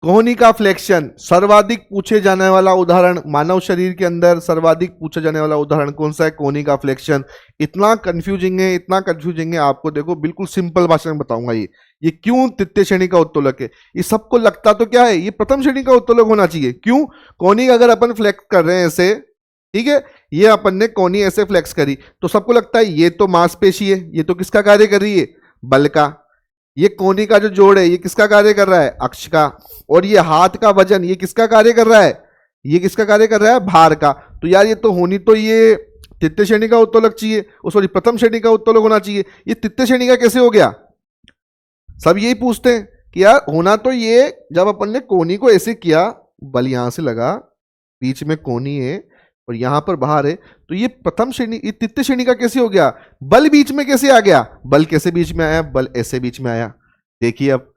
A: कोहनी का फ्लेक्शन, सर्वाधिक पूछे जाने वाला उदाहरण, मानव शरीर के अंदर सर्वाधिक पूछा जाने वाला उदाहरण कौन सा है? कोहनी का फ्लेक्शन। इतना कंफ्यूजिंग है, इतना कंफ्यूजिंग है, आपको देखो बिल्कुल सिंपल भाषा में बताऊंगा। ये क्यों तृतीय श्रेणी का उत्तोलक है? ये सबको लगता तो क्या है ये प्रथम श्रेणी का उत्तोलक होना चाहिए। क्यों? कोहनी का अगर अपन फ्लेक्स कर रहे हैं ऐसे, ठीक है, ये अपन ने कोहनी ऐसे फ्लेक्स करी, तो सबको लगता है ये तो मांसपेशी है, ये तो किसका कार्य कर रही है? बल का। ये कोहनी का जो जोड़ है ये किसका कार्य कर रहा है? अक्ष का। और ये हाथ का वजन ये किसका कार्य कर रहा है? ये किसका कार्य कर रहा है? भार का। तो यार ये तो होनी तो ये तृतीय श्रेणी का उत्तोलक चाहिए, सॉरी प्रथम श्रेणी का उत्तोलक होना चाहिए। ये तृतीय श्रेणी का कैसे हो गया? सब यही पूछते हैं कि यार होना तो ये, जब अपन ने कोहनी को ऐसे किया, बल यहां से लगा, बीच में कोहनी है और यहां पर बाहर है, तो ये प्रथम श्रेणी, ये तृतीय श्रेणी का कैसे हो गया? बल बीच में कैसे आ गया? बल कैसे बीच में आया? बल ऐसे बीच में आया। देखिए अब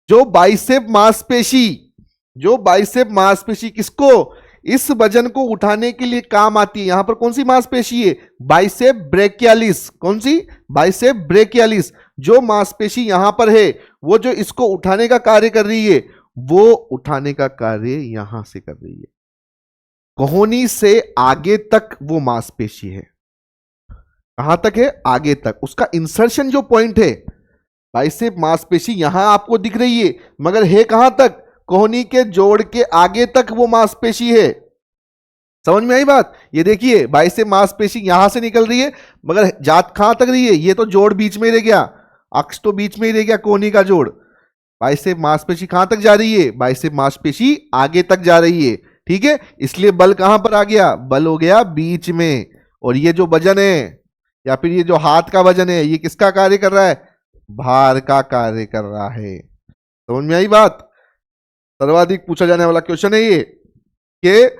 A: जो बाइसेप मांसपेशी, जो बाइसेप मांसपेशी किसको, इस वजन को उठाने के लिए काम आती है। यहां पर कौन सी मांसपेशी है? Bicep brachialis. कौन सी? Bicep brachialis. जो मांसपेशी यहां पर है वो जो इसको उठाने का कार्य कर रही है, वो उठाने का कार्य यहां से कर रही है। कोहनी से आगे तक वो मांसपेशी है। कहां तक है? आगे तक। उसका इंसर्शन जो पॉइंट है, बाइसेप मांसपेशी यहां आपको दिख रही है, मगर है कहां तक? कोहनी के जोड़ के आगे तक वो मांसपेशी है। समझ में आई बात? ये देखिए बाइसेप मांसपेशी यहां से निकल रही है, मगर जात कहां तक रही है? ये तो जोड़ बीच में ही रह गया, अक्ष तो बीच में ही रह गया, कोहनी का जोड़। बाइसेप मांसपेशी कहां तक जा रही है? बाइसेप मांसपेशी आगे तक जा रही है, ठीक है। इसलिए बल कहां पर आ गया? बल हो गया बीच में। और ये जो वजन है या फिर ये जो हाथ का वजन है, ये किसका कार्य कर रहा है? भार का कार्य कर रहा है। समझ में आई बात? सर्वाधिक पूछा जाने वाला क्वेश्चन है ये कि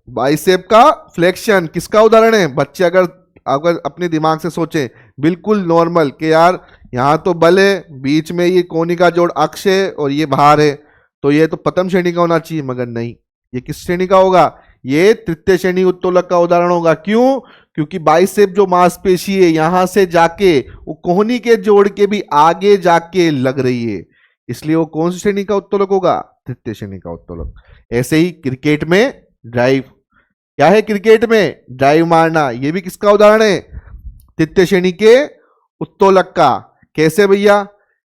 A: बाइसेप का फ्लेक्शन किसका उदाहरण है? बच्चे अगर अगर अपने दिमाग से सोचें बिल्कुल नॉर्मल कि यार यहां तो बल है, बीच में ये कोहनी का जोड़ अक्ष है और ये भार है, तो ये तो प्रथम श्रेणी का होना चाहिए, मगर नहीं, ये किस श्रेणी का होगा? ये तृतीय श्रेणी उत्तोलक का उदाहरण होगा। क्यों? क्योंकि बाइसेप जो मांसपेशी है यहां से जाके वो कोहनी के जोड़ के भी आगे जाके लग रही है, इसलिए वो कौन सी श्रेणी का उत्तोलक होगा? तृतीय श्रेणी का उत्तोलक। ऐसे ही क्रिकेट में ड्राइव, क्या है क्रिकेट में? ड्राइव मारना, ये भी किसका उदाहरण है? तृतीय श्रेणी के उत्तोलक का। कैसे भैया?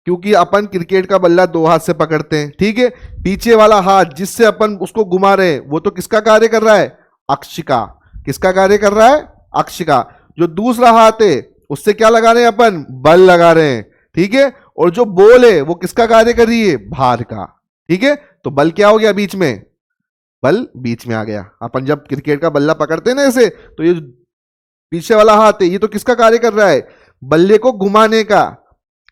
A: क्योंकि अपन क्रिकेट का बल्ला दो हाथ से पकड़ते हैं, ठीक है। पीछे वाला हाथ जिससे अपन उसको घुमा रहे हैं वो तो किसका कार्य कर रहा है? अक्ष का। किसका कार्य कर रहा है? अक्ष का। जो दूसरा हाथ है उससे क्या लगा रहे हैं अपन? बल लगा रहे हैं, ठीक है। और जो बॉल है वो किसका कार्य कर रही है? भार का, ठीक है। तो बल क्या हो गया बीच में? बल बीच में आ गया। अपन जब क्रिकेट का बल्ला पकड़ते हैं ना ऐसे, तो ये पीछे वाला हाथ है ये तो किसका कार्य कर रहा है? बल्ले को घुमाने का,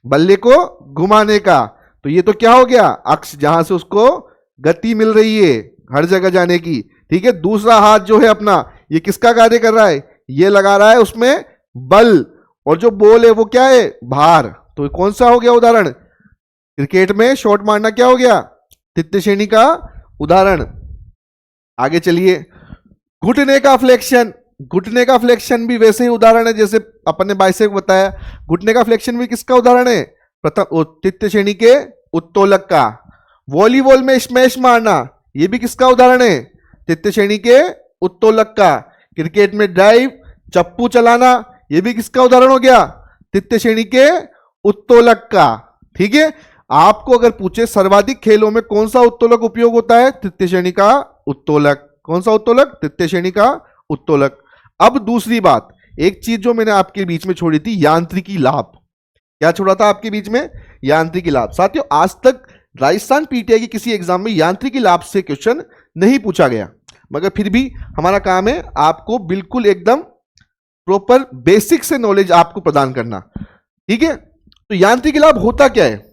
A: बल्ले को घुमाने का। तो ये तो क्या हो गया? अक्ष, जहां से उसको गति मिल रही है हर जगह जाने की, ठीक है। दूसरा हाथ जो है अपना, ये किसका कार्य कर रहा है? ये लगा रहा है उसमें बल, और जो बॉल है वो क्या है? भार। तो कौन सा हो गया उदाहरण? क्रिकेट में शॉट मारना क्या हो गया? तृतीय श्रेणी का उदाहरण। आगे चलिए, घुटने का फ्लेक्शन। घुटने का फ्लेक्शन भी वैसे ही उदाहरण है जैसे अपन ने बाइसेप बताया। घुटने का फ्लेक्शन भी किसका उदाहरण है? प्रथम तृतीय श्रेणी के उत्तोलक का। वॉलीबॉल में स्मैश मारना, यह भी किसका उदाहरण है? तृतीय श्रेणी के उत्तोलक का। क्रिकेट में ड्राइव, चप्पू चलाना, यह भी किसका उदाहरण हो गया? तृतीय श्रेणी के उत्तोलक का, ठीक है। आपको अगर पूछे सर्वाधिक खेलों में कौन सा उत्तोलक उपयोग होता है? तृतीय श्रेणी का उत्तोलक। कौन सा उत्तोलक? तृतीय श्रेणी का उत्तोलक। अब दूसरी बात, एक चीज जो मैंने आपके बीच में छोड़ी थी, यांत्रिकी लाभ। क्या छोड़ा था आपके बीच में? यांत्रिकी लाभ। साथियों, आज तक राजस्थान पीटीआई की किसी एग्जाम में यांत्रिकी लाभ से क्वेश्चन नहीं पूछा गया, मगर फिर भी हमारा काम है आपको बिल्कुल एकदम प्रॉपर बेसिक से नॉलेज आपको प्रदान करना। ठीक है, तो यांत्रिकी लाभ होता क्या है?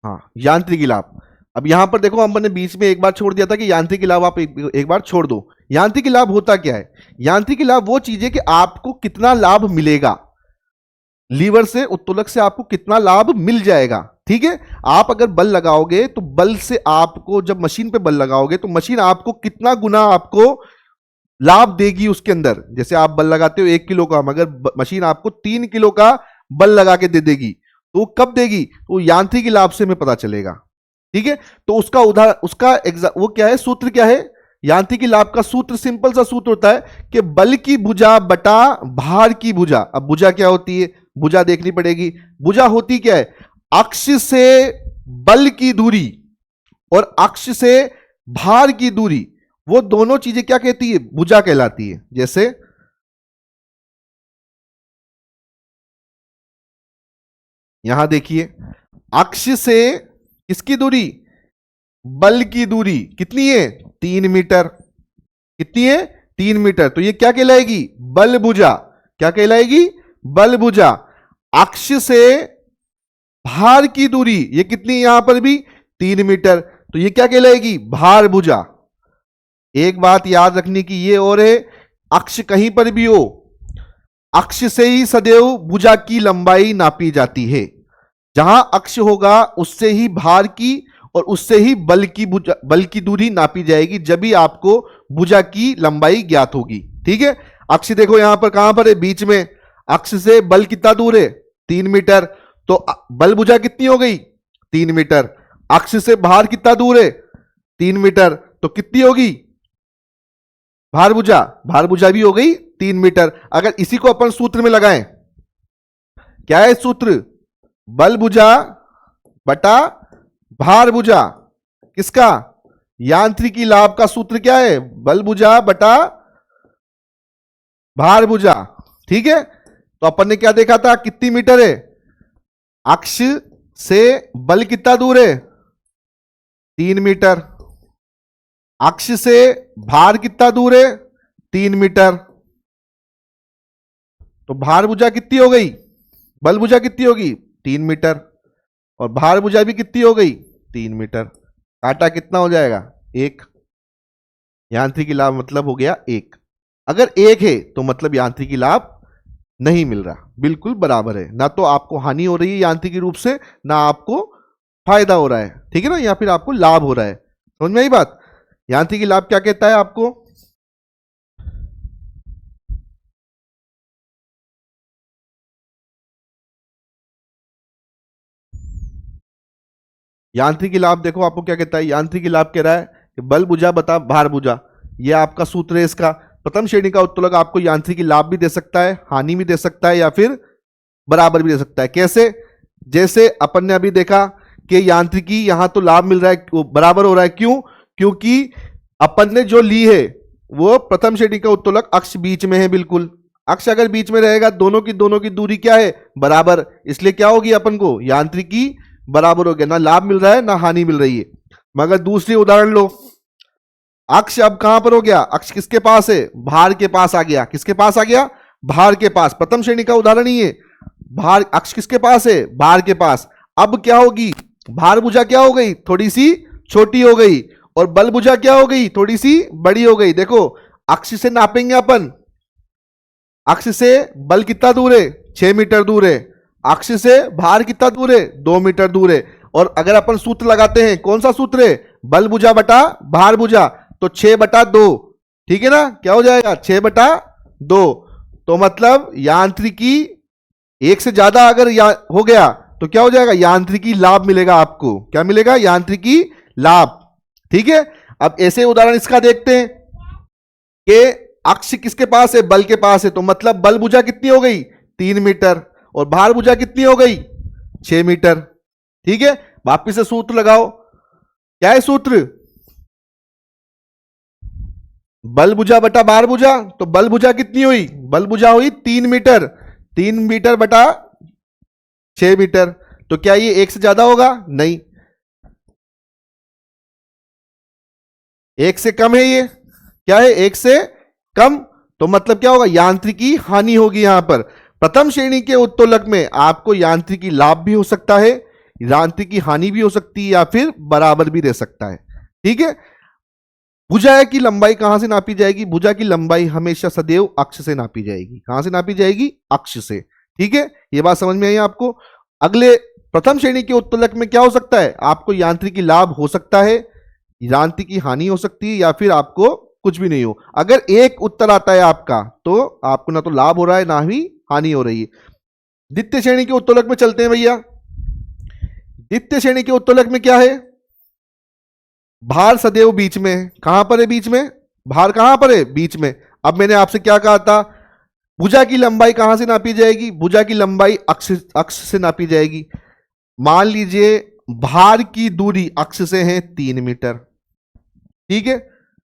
A: हाँ, यांत्रिकी लाभ। अब यहां पर देखो, हमने बीच में एक बार छोड़ दिया था कि यांत्रिकी लाभ आप एक बार छोड़ दो। यांत्रिकी लाभ होता क्या है? यांत्रिकी लाभ वो चीज है कि आपको कितना लाभ मिलेगा, लीवर से, उत्तोलक से आपको कितना लाभ मिल जाएगा। ठीक है, आप अगर बल लगाओगे तो बल से आपको, जब मशीन पे बल लगाओगे तो मशीन आपको कितना गुना आपको लाभ देगी उसके अंदर। जैसे आप बल लगाते हो 1 किलो का, मगर मशीन आपको 3 किलो का बल लगा के दे देगी, तो कब देगी? तो यांत्रिकी लाभ से हमें पता चलेगा। ठीक है, तो उसका वो क्या है, सूत्र क्या है? यांत्रिकी लाभ का सूत्र सिंपल सा सूत्र होता है कि बल की भुजा बटा भार की भुजा। अब भुजा क्या होती है? भुजा देखनी पड़ेगी। भुजा होती क्या है? अक्ष से बल की दूरी और अक्ष से भार की दूरी, वो दोनों चीजें क्या कहती है? भुजा कहलाती है। जैसे यहां देखिए, अक्ष से किसकी दूरी? बल की दूरी कितनी है? 3 मीटर। कितनी है? 3 मीटर। तो ये क्या कहलाएगी? बल भुजा। क्या कहलाएगी? बल भुजा। अक्ष से भार की दूरी ये कितनी? यहां पर भी 3 मीटर। तो ये क्या कहलाएगी? भार भुजा। एक बात याद रखने की ये और है, अक्ष कहीं पर भी हो, अक्ष से ही सदैव भुजा की लंबाई नापी जाती है। जहां अक्ष होगा उससे ही भार की और उससे ही बल की दूरी नापी जाएगी, जब भी आपको भुजा की लंबाई ज्ञात होगी। ठीक है, अक्ष देखो यहां पर कहां पर है? बीच में। अक्ष से बल कितना दूर है? 3 मीटर। तो बल भुजा कितनी हो गई? 3 मीटर। अक्ष से भार कितना दूर है? 3 मीटर। तो कितनी होगी भार भुजा? भार भुजा भी हो गई 3 मीटर। अगर इसी को अपन सूत्र में लगाएं, क्या है सूत्र? बल भुजा बटा भार भुजा। किसका? यांत्रिकी लाभ का सूत्र क्या है? बल भुजा बटा भार भुजा। ठीक है, तो अपन ने क्या देखा था? कितनी मीटर है? अक्ष से बल कितना दूर है? 3 मीटर। अक्ष से भार कितना दूर है? 3 मीटर। तो भार भुजा कितनी हो गई? बल भुजा कितनी होगी? 3 मीटर। और भार भुजा भी कितनी हो गई? 3 मीटर। काटा कितना हो जाएगा? 1। यांत्रिकी लाभ मतलब हो गया 1। अगर 1 है तो मतलब यांत्रिकी लाभ नहीं मिल रहा, बिल्कुल बराबर है। ना तो आपको हानि हो रही है यांत्रिकी रूप से, ना आपको फायदा हो रहा है। ठीक है ना, या फिर आपको लाभ हो रहा है। समझ में आई बात? यांत्रिकी लाभ क्या कहता है आपको? यांत्रिकी लाभ देखो आपको क्या कहता है। यांत्रिकी लाभ कह रहा है कि बल भुजा बता भार भुजा, ये आपका सूत्र है इसका। प्रथम श्रेणी का उत्तोलक आपको यांत्रिकी लाभ भी दे सकता है, हानि भी दे सकता है, या फिर बराबर भी दे सकता है। कैसे? जैसे अपन ने अभी देखा कि यांत्रिकी यहां तो लाभ मिल रहा है, वो बराबर हो रहा है। क्यों? क्योंकि अपन ने जो ली है वो प्रथम श्रेणी का उत्तोलक अक्ष बीच में है। बिल्कुल, अक्ष अगर बीच में रहेगा, दोनों की दूरी क्या है? बराबर। इसलिए क्या होगी अपन को? यांत्रिकी बराबर हो गया। ना लाभ मिल रहा है ना हानि मिल रही है। मगर दूसरी उदाहरण लो, अक्ष अब कहां पर हो गया? अक्ष किसके पास है? भार के पास आ गया। किसके पास आ गया? भार के पास। प्रथम श्रेणी का उदाहरण ही है। भार, अक्ष किसके पास है? भार के पास। अब क्या होगी? भार भुजा क्या हो गई? थोड़ी सी छोटी हो गई। और बल भुजा क्या हो गई? थोड़ी सी बड़ी हो गई। देखो, अक्ष से नापेंगे अपन, अक्ष से बल कितना दूर है? 6 मीटर दूर है। अक्ष से भार कितना दूर है? 2 मीटर दूर है। और अगर अपन सूत्र लगाते हैं, कौन सा सूत्र है? बल भुजा बटा भार भुजा। तो 6/2। ठीक है ना, क्या हो जाएगा? 6/2। तो मतलब यांत्रिकी 1 से ज्यादा अगर हो गया तो क्या हो जाएगा? यांत्रिकी लाभ मिलेगा आपको। क्या मिलेगा? यांत्रिकी लाभ। ठीक है, अब ऐसे उदाहरण इसका देखते हैं कि अक्ष किसके पास है? बल के पास है, तो मतलब बल भुजा कितनी हो गई? 3 मीटर, और भार भुजा कितनी हो गई? 6 मीटर। ठीक है, वापिस से सूत्र लगाओ। क्या है सूत्र? बल भुजा बटा भार भुजा, तो बल भुजा कितनी हुई? बल भुजा हुई 3 मीटर, 3 मीटर बटा 6 मीटर। तो क्या ये 1 से ज्यादा होगा? नहीं, 1 से कम है। ये क्या है? 1 से कम। तो मतलब क्या होगा? यांत्रिकी हानि होगी यहां पर। प्रथम श्रेणी के उत्तोलक में आपको यांत्रिकी लाभ भी हो सकता है, यांत्रिकी हानि भी हो सकती है, या फिर बराबर भी रह सकता है। ठीक है, भुजा की लंबाई कहां से नापी जाएगी? भुजा की लंबाई हमेशा सदैव अक्ष से नापी जाएगी। कहां से नापी जाएगी? अक्ष से। ठीक है, ये बात समझ में आई आपको? अगले प्रथम श्रेणी के उत्तोलक में क्या हो सकता है? आपको यांत्रिकी लाभ हो सकता है, यांत्रिकी हानि हो सकती है, या फिर आपको कुछ भी नहीं हो। अगर एक उत्तर आता है आपका, तो आपको ना तो लाभ हो रहा है ना ही हानि हो रही है। द्वितीय श्रेणी के उत्तोलक में चलते हैं भैया। द्वितीय श्रेणी के उत्तोलक में क्या है? भार सदैव बीच में है। कहां पर है? बीच में। भार कहां पर है? बीच में। अब मैंने आपसे क्या कहा था? भुजा की लंबाई कहां से नापी जाएगी? भुजा की लंबाई अक्ष से नापी जाएगी। मान लीजिए भार की दूरी अक्ष से है 3 मीटर। ठीक है,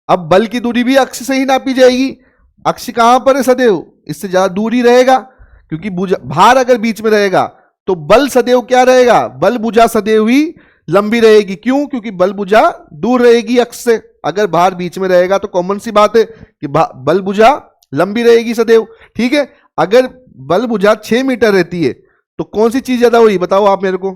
A: अब बल की दूरी भी अक्ष से ही नापी जाएगी। अक्ष कहां पर है? सदैव इससे ज्यादा दूर ही रहेगा, क्योंकि भार अगर बीच में रहेगा तो बल सदैव क्या रहेगा? बल भुजा सदैव ही लंबी रहेगी। क्यों? क्योंकि बल भुजा दूर रहेगी अक्ष से। अगर भार बीच में रहेगा तो कॉमन सी बात है कि बल भुजा लंबी रहेगी सदैव। ठीक है, अगर बल भुजा 6 मीटर रहती है तो कौन सी चीज ज्यादा हुई? बताओ आप मेरे को।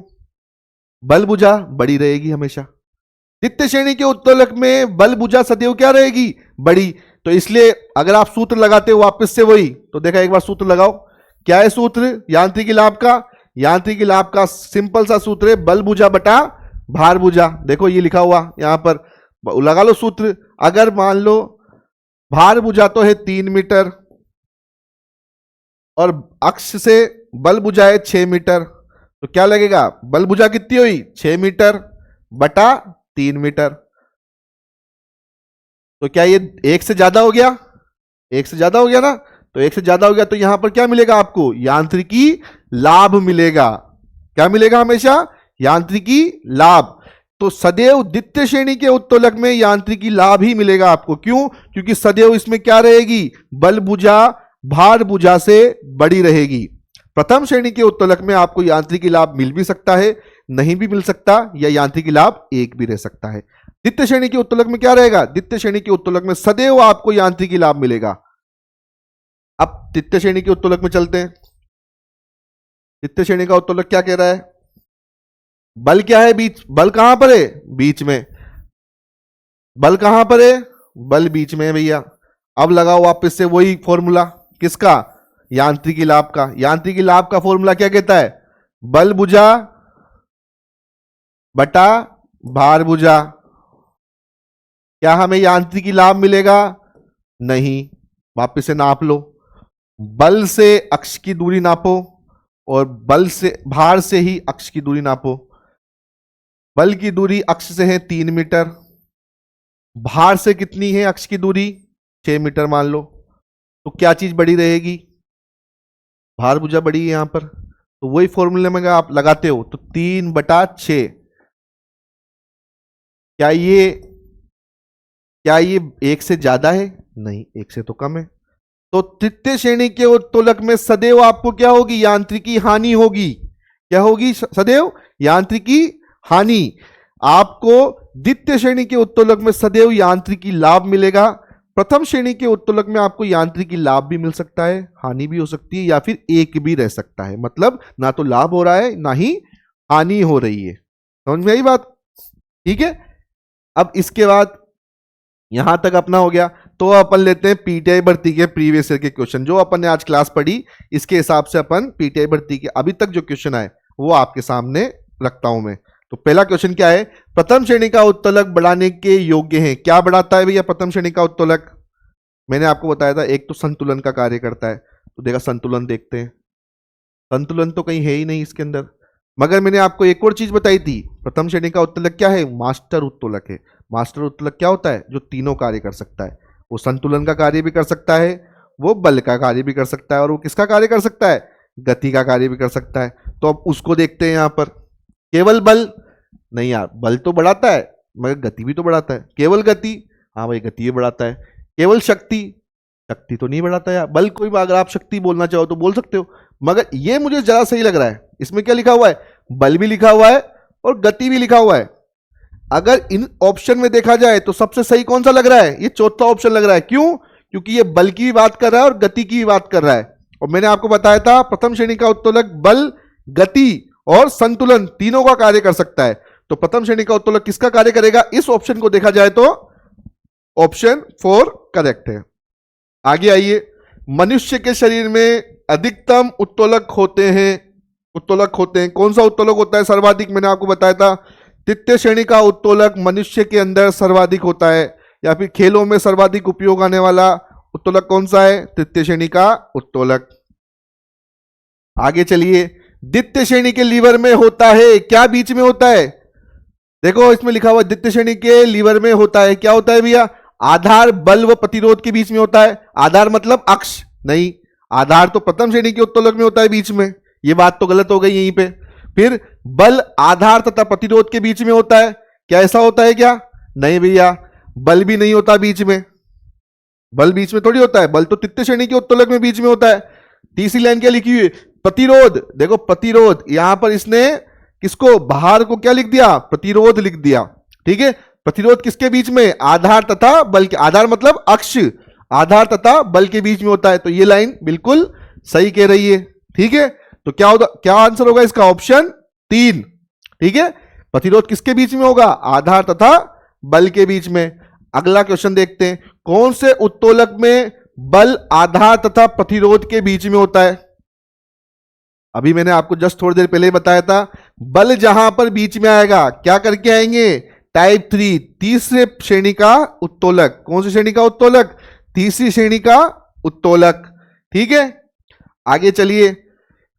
A: बल भुजा बड़ी रहेगी हमेशा। द्वितीय श्रेणी के उत्तोलक में बल भुजा सदैव क्या रहेगी? बड़ी। तो इसलिए अगर आप सूत्र लगाते हो वापस से वही, तो देखा एक बार सूत्र लगाओ। क्या है सूत्र यांत्रिकी लाभ का? यांत्रिकी लाभ का सिंपल सा सूत्र है बल भुजा बटा भार भुजा। देखो ये लिखा हुआ यहां पर, लगा लो सूत्र। अगर मान लो भार भुजा तो है 3 मीटर और अक्ष से बल भुजा है 6 मीटर, तो क्या लगेगा? बल भुजा कितनी हुई? 6 मीटर बटा 3 मीटर। तो क्या ये 1 से ज्यादा हो गया? 1 से ज्यादा हो गया ना? तो 1 से ज्यादा हो गया, तो यहां पर क्या मिलेगा आपको? यांत्रिकी लाभ मिलेगा। क्या मिलेगा? हमेशा यांत्रिकी लाभ। तो सदैव द्वितीय श्रेणी के उत्तोलक में यांत्रिकी लाभ ही मिलेगा आपको। क्यों? क्योंकि सदैव इसमें क्या रहेगी? बल भुजा भार भुजा से बड़ी रहेगी। प्रथम श्रेणी के उत्तोलक में आपको यांत्रिकी लाभ मिल भी सकता है, नहीं भी मिल सकता, या यांत्रिकी लाभ 1 भी रह सकता है। द्वितीय श्रेणी के उत्तोलक में क्या रहेगा? द्वितीय श्रेणी के उत्तोलक में सदैव आपको यांत्रिकी लाभ मिलेगा। अब तृतीय श्रेणी के उत्तोलक में चलते हैं। तृतीय श्रेणी का उत्तोलक क्या कह रहा है? बल क्या है? बीच। बल कहां पर है? बीच में। बल कहां पर है? बल बीच में है भैया। अब लगाओ वापस से वही फॉर्मूला। किसका? यांत्रिकी लाभ का। यांत्रिकी लाभ का फॉर्मूला क्या कहता है? बल भुजा बटा भार भुजा। क्या हमें यांत्रिकी लाभ मिलेगा? नहीं। वापस से नाप लो। बल से अक्ष की दूरी नापो और बल से भार से ही अक्ष की दूरी नापो। बल की दूरी अक्ष से है 3 मीटर, भार से कितनी है अक्ष की दूरी? 6 मीटर मान लो। तो क्या चीज बड़ी रहेगी? भार भुजा बड़ी है यहां पर। तो वही फॉर्मूले में अगर आप लगाते हो तो 3/6। क्या ये 1 से ज्यादा है? नहीं, 1 से तो कम है। तो तृतीय श्रेणी के उत्तोलक में सदैव आपको क्या होगी? यांत्रिकी हानि होगी। क्या होगी? सदैव यांत्रिकी हानि। आपको द्वितीय श्रेणी के उत्तोलक में सदैव यांत्रिकी लाभ मिलेगा। प्रथम श्रेणी के उत्तोलक में आपको यांत्रिकी लाभ भी मिल सकता है, हानि भी हो सकती है, या फिर 1 भी रह सकता है। मतलब ना तो लाभ हो रहा है ना ही हानि हो रही है। समझ में आई बात? ठीक है, अब इसके बाद यहां तक अपना हो गया। तो अपन लेते हैं पीटीआई भर्ती के प्रीवियस ईयर के क्वेश्चन। जो अपन ने आज क्लास पढ़ी इसके हिसाब से अपन पीटीआई भर्ती के अभी तक जो क्वेश्चन आए वो आपके सामने रखता हूं मैं। तो पहला क्वेश्चन क्या है? प्रथम श्रेणी का उत्तोलक बढ़ाने के योग्य है। क्या बढ़ाता है भैया प्रथम श्रेणी का उत्तोलक? मैंने आपको बताया था एक तो संतुलन का कार्य करता है। तो देखा संतुलन, देखते हैं। संतुलन तो कहीं है ही नहीं इसके अंदर। मगर मैंने आपको एक और चीज बताई थी, प्रथम श्रेणी का उत्तोलक क्या है? मास्टर उत्तोलक है। मास्टर उत्तोलक क्या होता है? जो तीनों कार्य कर सकता है। वो संतुलन का कार्य भी कर सकता है, वो बल का कार्य भी कर सकता है, और वो किसका कार्य कर सकता है, गति का कार्य भी कर सकता है। तो अब उसको देखते हैं यहाँ पर। केवल बल नहीं यार, बल तो बढ़ाता है मगर गति भी तो बढ़ाता है। केवल गति, हाँ भाई गति भी बढ़ाता है। केवल शक्ति, शक्ति तो नहीं बढ़ाता यार। बल कोई अगर आप शक्ति बोलना चाहो तो बोल सकते हो, मगर ये मुझे ज्यादा सही लग रहा है। इसमें क्या लिखा हुआ है, बल भी लिखा हुआ है और गति भी लिखा हुआ है। अगर इन ऑप्शन में देखा जाए तो सबसे सही कौन सा लग रहा है, ये चौथा ऑप्शन लग रहा है। क्यों? क्योंकि ये बल की भी बात कर रहा है और गति की भी बात कर रहा है। और मैंने आपको बताया था प्रथम श्रेणी का उत्तोलक बल, गति और संतुलन तीनों का कार्य कर सकता है। तो प्रथम श्रेणी का उत्तोलक किसका कार्य करेगा, इस ऑप्शन को देखा जाए तो ऑप्शन 4 करेक्ट है। आगे आइए, मनुष्य के शरीर में अधिकतम उत्तोलक होते हैं। कौन सा उत्तोलक होता है सर्वाधिक? मैंने आपको बताया था तृतीय श्रेणी का उत्तोलक मनुष्य के अंदर सर्वाधिक होता है। या फिर खेलों में सर्वाधिक उपयोग आने वाला उत्तोलक कौन सा है, तृतीय श्रेणी का उत्तोलक। आगे चलिए, द्वितीय श्रेणी के लीवर में होता है, क्या बीच में होता है? देखो इसमें लिखा हुआ द्वितीय श्रेणी के लीवर में होता है, क्या होता है भैया? आधार, बल व प्रतिरोध के बीच में होता है। आधार मतलब अक्ष नहीं, आधार तो प्रथम श्रेणी के उत्तोलक में होता है बीच में, ये बात तो गलत हो गई यहीं पे। फिर बल आधार तथा प्रतिरोध के बीच में होता है, क्या ऐसा होता है क्या? नहीं भैया, बल भी नहीं होता बीच में, बल बीच में थोड़ी होता है, बल तो तृतीय श्रेणी के उत्तोलक में बीच में होता है। तीसरी लाइन क्या लिखी हुई है, प्रतिरोध। देखो प्रतिरोध, यहां पर इसने किसको, भार को क्या लिख दिया, प्रतिरोध लिख दिया। ठीक है, प्रतिरोध किसके बीच में, आधार तथा बल के, आधार मतलब अक्ष, आधार तथा बल के बीच में होता है। तो ये लाइन बिल्कुल सही कह रही है। ठीक है, तो क्या होगा, क्या आंसर होगा इसका, ऑप्शन 3। ठीक है, प्रतिरोध किसके बीच में होगा, आधार तथा बल के बीच में। अगला क्वेश्चन देखते हैं, कौन से उत्तोलक में बल आधार तथा प्रतिरोध के बीच में होता है? अभी मैंने आपको जस्ट थोड़ी देर पहले बताया था, बल जहां पर बीच में आएगा क्या करके आएंगे, टाइप 3 तीसरे श्रेणी का उत्तोलक। कौन सी श्रेणी का उत्तोलक, तीसरी श्रेणी का उत्तोलक। ठीक है, आगे चलिए,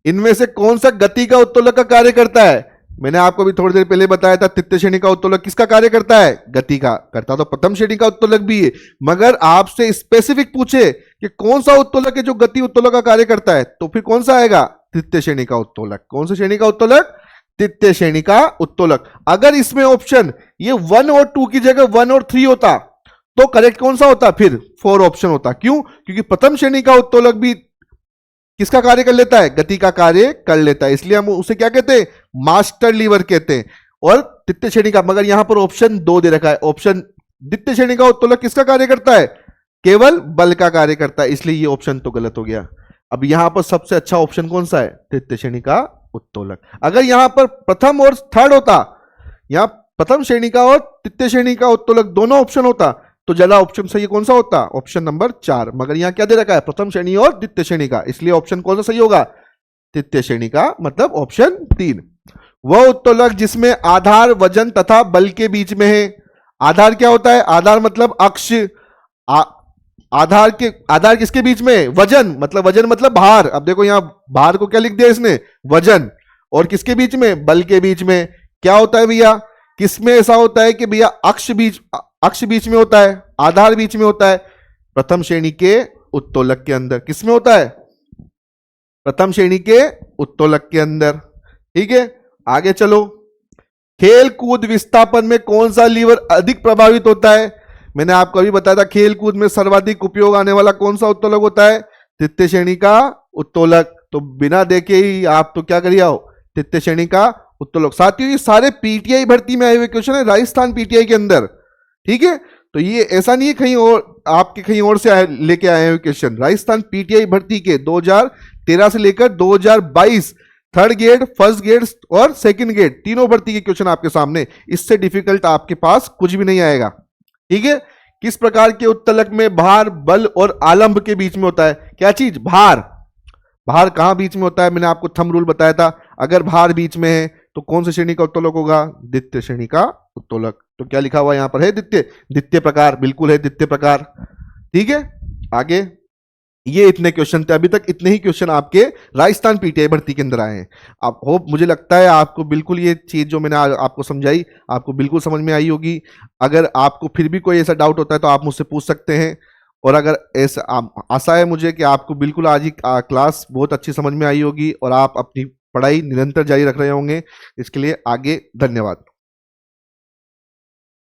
A: इनमें से कौन सा गति का उत्तोलक का कार्य करता है? मैंने आपको भी थोड़ी देर पहले बताया था तृतीय श्रेणी का उत्तोलक किसका कार्य करता है, गति का। करता तो प्रथम श्रेणी का उत्तोलक भी है, मगर आपसे स्पेसिफिक पूछे कि कौन सा उत्तोलक है जो गति उत्तोलक का कार्य करता है, तो फिर कौन सा आएगा, तृतीय श्रेणी का उत्तोलक। कौन सी श्रेणी का उत्तोलक, तृतीय श्रेणी का उत्तोलक। अगर इसमें ऑप्शन ये 1 और 2 की जगह 1 और 3 होता तो करेक्ट कौन सा होता, फिर 4 ऑप्शन होता। क्यों? क्योंकि प्रथम श्रेणी का उत्तोलक भी किसका कार्य कर लेता है, गति का कार्य कर लेता है, इसलिए हम उसे क्या कहते हैं, मास्टर लीवर कहते हैं। और तृतीय श्रेणी का, मगर यहां पर ऑप्शन 2 दे रखा है, ऑप्शन द्वितीय श्रेणी का उत्तोलक किसका कार्य करता है, केवल बल का कार्य करता है, इसलिए ये ऑप्शन तो गलत हो गया। अब यहां पर सबसे अच्छा ऑप्शन कौन सा है, तृतीय श्रेणी का उत्तोलक। अगर यहां पर प्रथम और थर्ड होता, यहां प्रथम श्रेणी का और तृतीय श्रेणी का उत्तोलक दोनों ऑप्शन होता तो ज्यादा ऑप्शन सही कौन सा होता, ऑप्शन नंबर 4। मगर यहां क्या दे रखा है, प्रथम श्रेणी और द्वितीय श्रेणी का, इसलिए ऑप्शन कौन सा सही होगा, तृतीय श्रेणी का, मतलब ऑप्शन 3। वह उत्तोलक जिसमें आधार, वजन तथा बल के बीच में है। आधार क्या होता है, आधार मतलब अक्ष, आधार किसके बीच में, वजन मतलब भार। अब देखो यहां भार को क्या लिख दिया इसने, वजन। और किसके बीच में, बल के बीच में। क्या होता है भैया, किसमें ऐसा होता है कि भैया अक्ष बीच में होता है, आधार बीच में होता है, प्रथम श्रेणी के उत्तोलक के अंदर। किसमें होता है, प्रथम श्रेणी के उत्तोलक के अंदर। ठीक है, आगे चलो, खेल कूद विस्थापन में कौन सा लीवर अधिक प्रभावित होता है? मैंने आपको अभी बताया था खेल कूद में सर्वाधिक उपयोग आने वाला कौन सा उत्तोलक होता है, तृतीय श्रेणी का उत्तोलक। तो बिना देखे ही आप तो क्या करिए आओ, तृतीय श्रेणी का उत्तोलक। साथियों ये सारे पीटीआई भर्ती में आए हुए क्वेश्चन है, राजस्थान पीटीआई के अंदर। ठीक है, तो ये ऐसा नहीं है कहीं और आपके कहीं और से लेके आए हुए क्वेश्चन, राजस्थान पीटीआई भर्ती के 2013 से लेकर 2022 थर्ड ग्रेड, फर्स्ट ग्रेड और सेकंड ग्रेड तीनों भर्ती के क्वेश्चन आपके सामने। इससे डिफिकल्ट आपके पास कुछ भी नहीं आएगा। ठीक है, किस प्रकार के उत्तोलक में भार, बल और आलंब के बीच में होता है? क्या चीज, भार। भार कहां बीच में होता है, मैंने आपको थंब रूल बताया था। अगर भार बीच में है तो कौन सी श्रेणी का उत्तोलक होगा, द्वितीय श्रेणी का उत्तोलक। तो क्या लिखा हुआ यहां पर है, द्वितीय प्रकार, बिल्कुल है द्वितीय प्रकार। ठीक है, आगे ये इतने क्वेश्चन थे, अभी तक इतने ही क्वेश्चन आपके राजस्थान पीटीआई भर्ती के अंदर आए हैं। आप होप, मुझे लगता है आपको बिल्कुल ये चीज जो मैंने आपको समझाई आपको बिल्कुल समझ में आई होगी। अगर आपको फिर भी कोई ऐसा डाउट होता है तो आप मुझसे पूछ सकते हैं। और अगर ऐसा आशा है मुझे कि आपको बिल्कुल आज ही क्लास बहुत अच्छी समझ में आई होगी और आप अपनी पढ़ाई निरंतर जारी रख रहे होंगे। इसके लिए आगे धन्यवाद।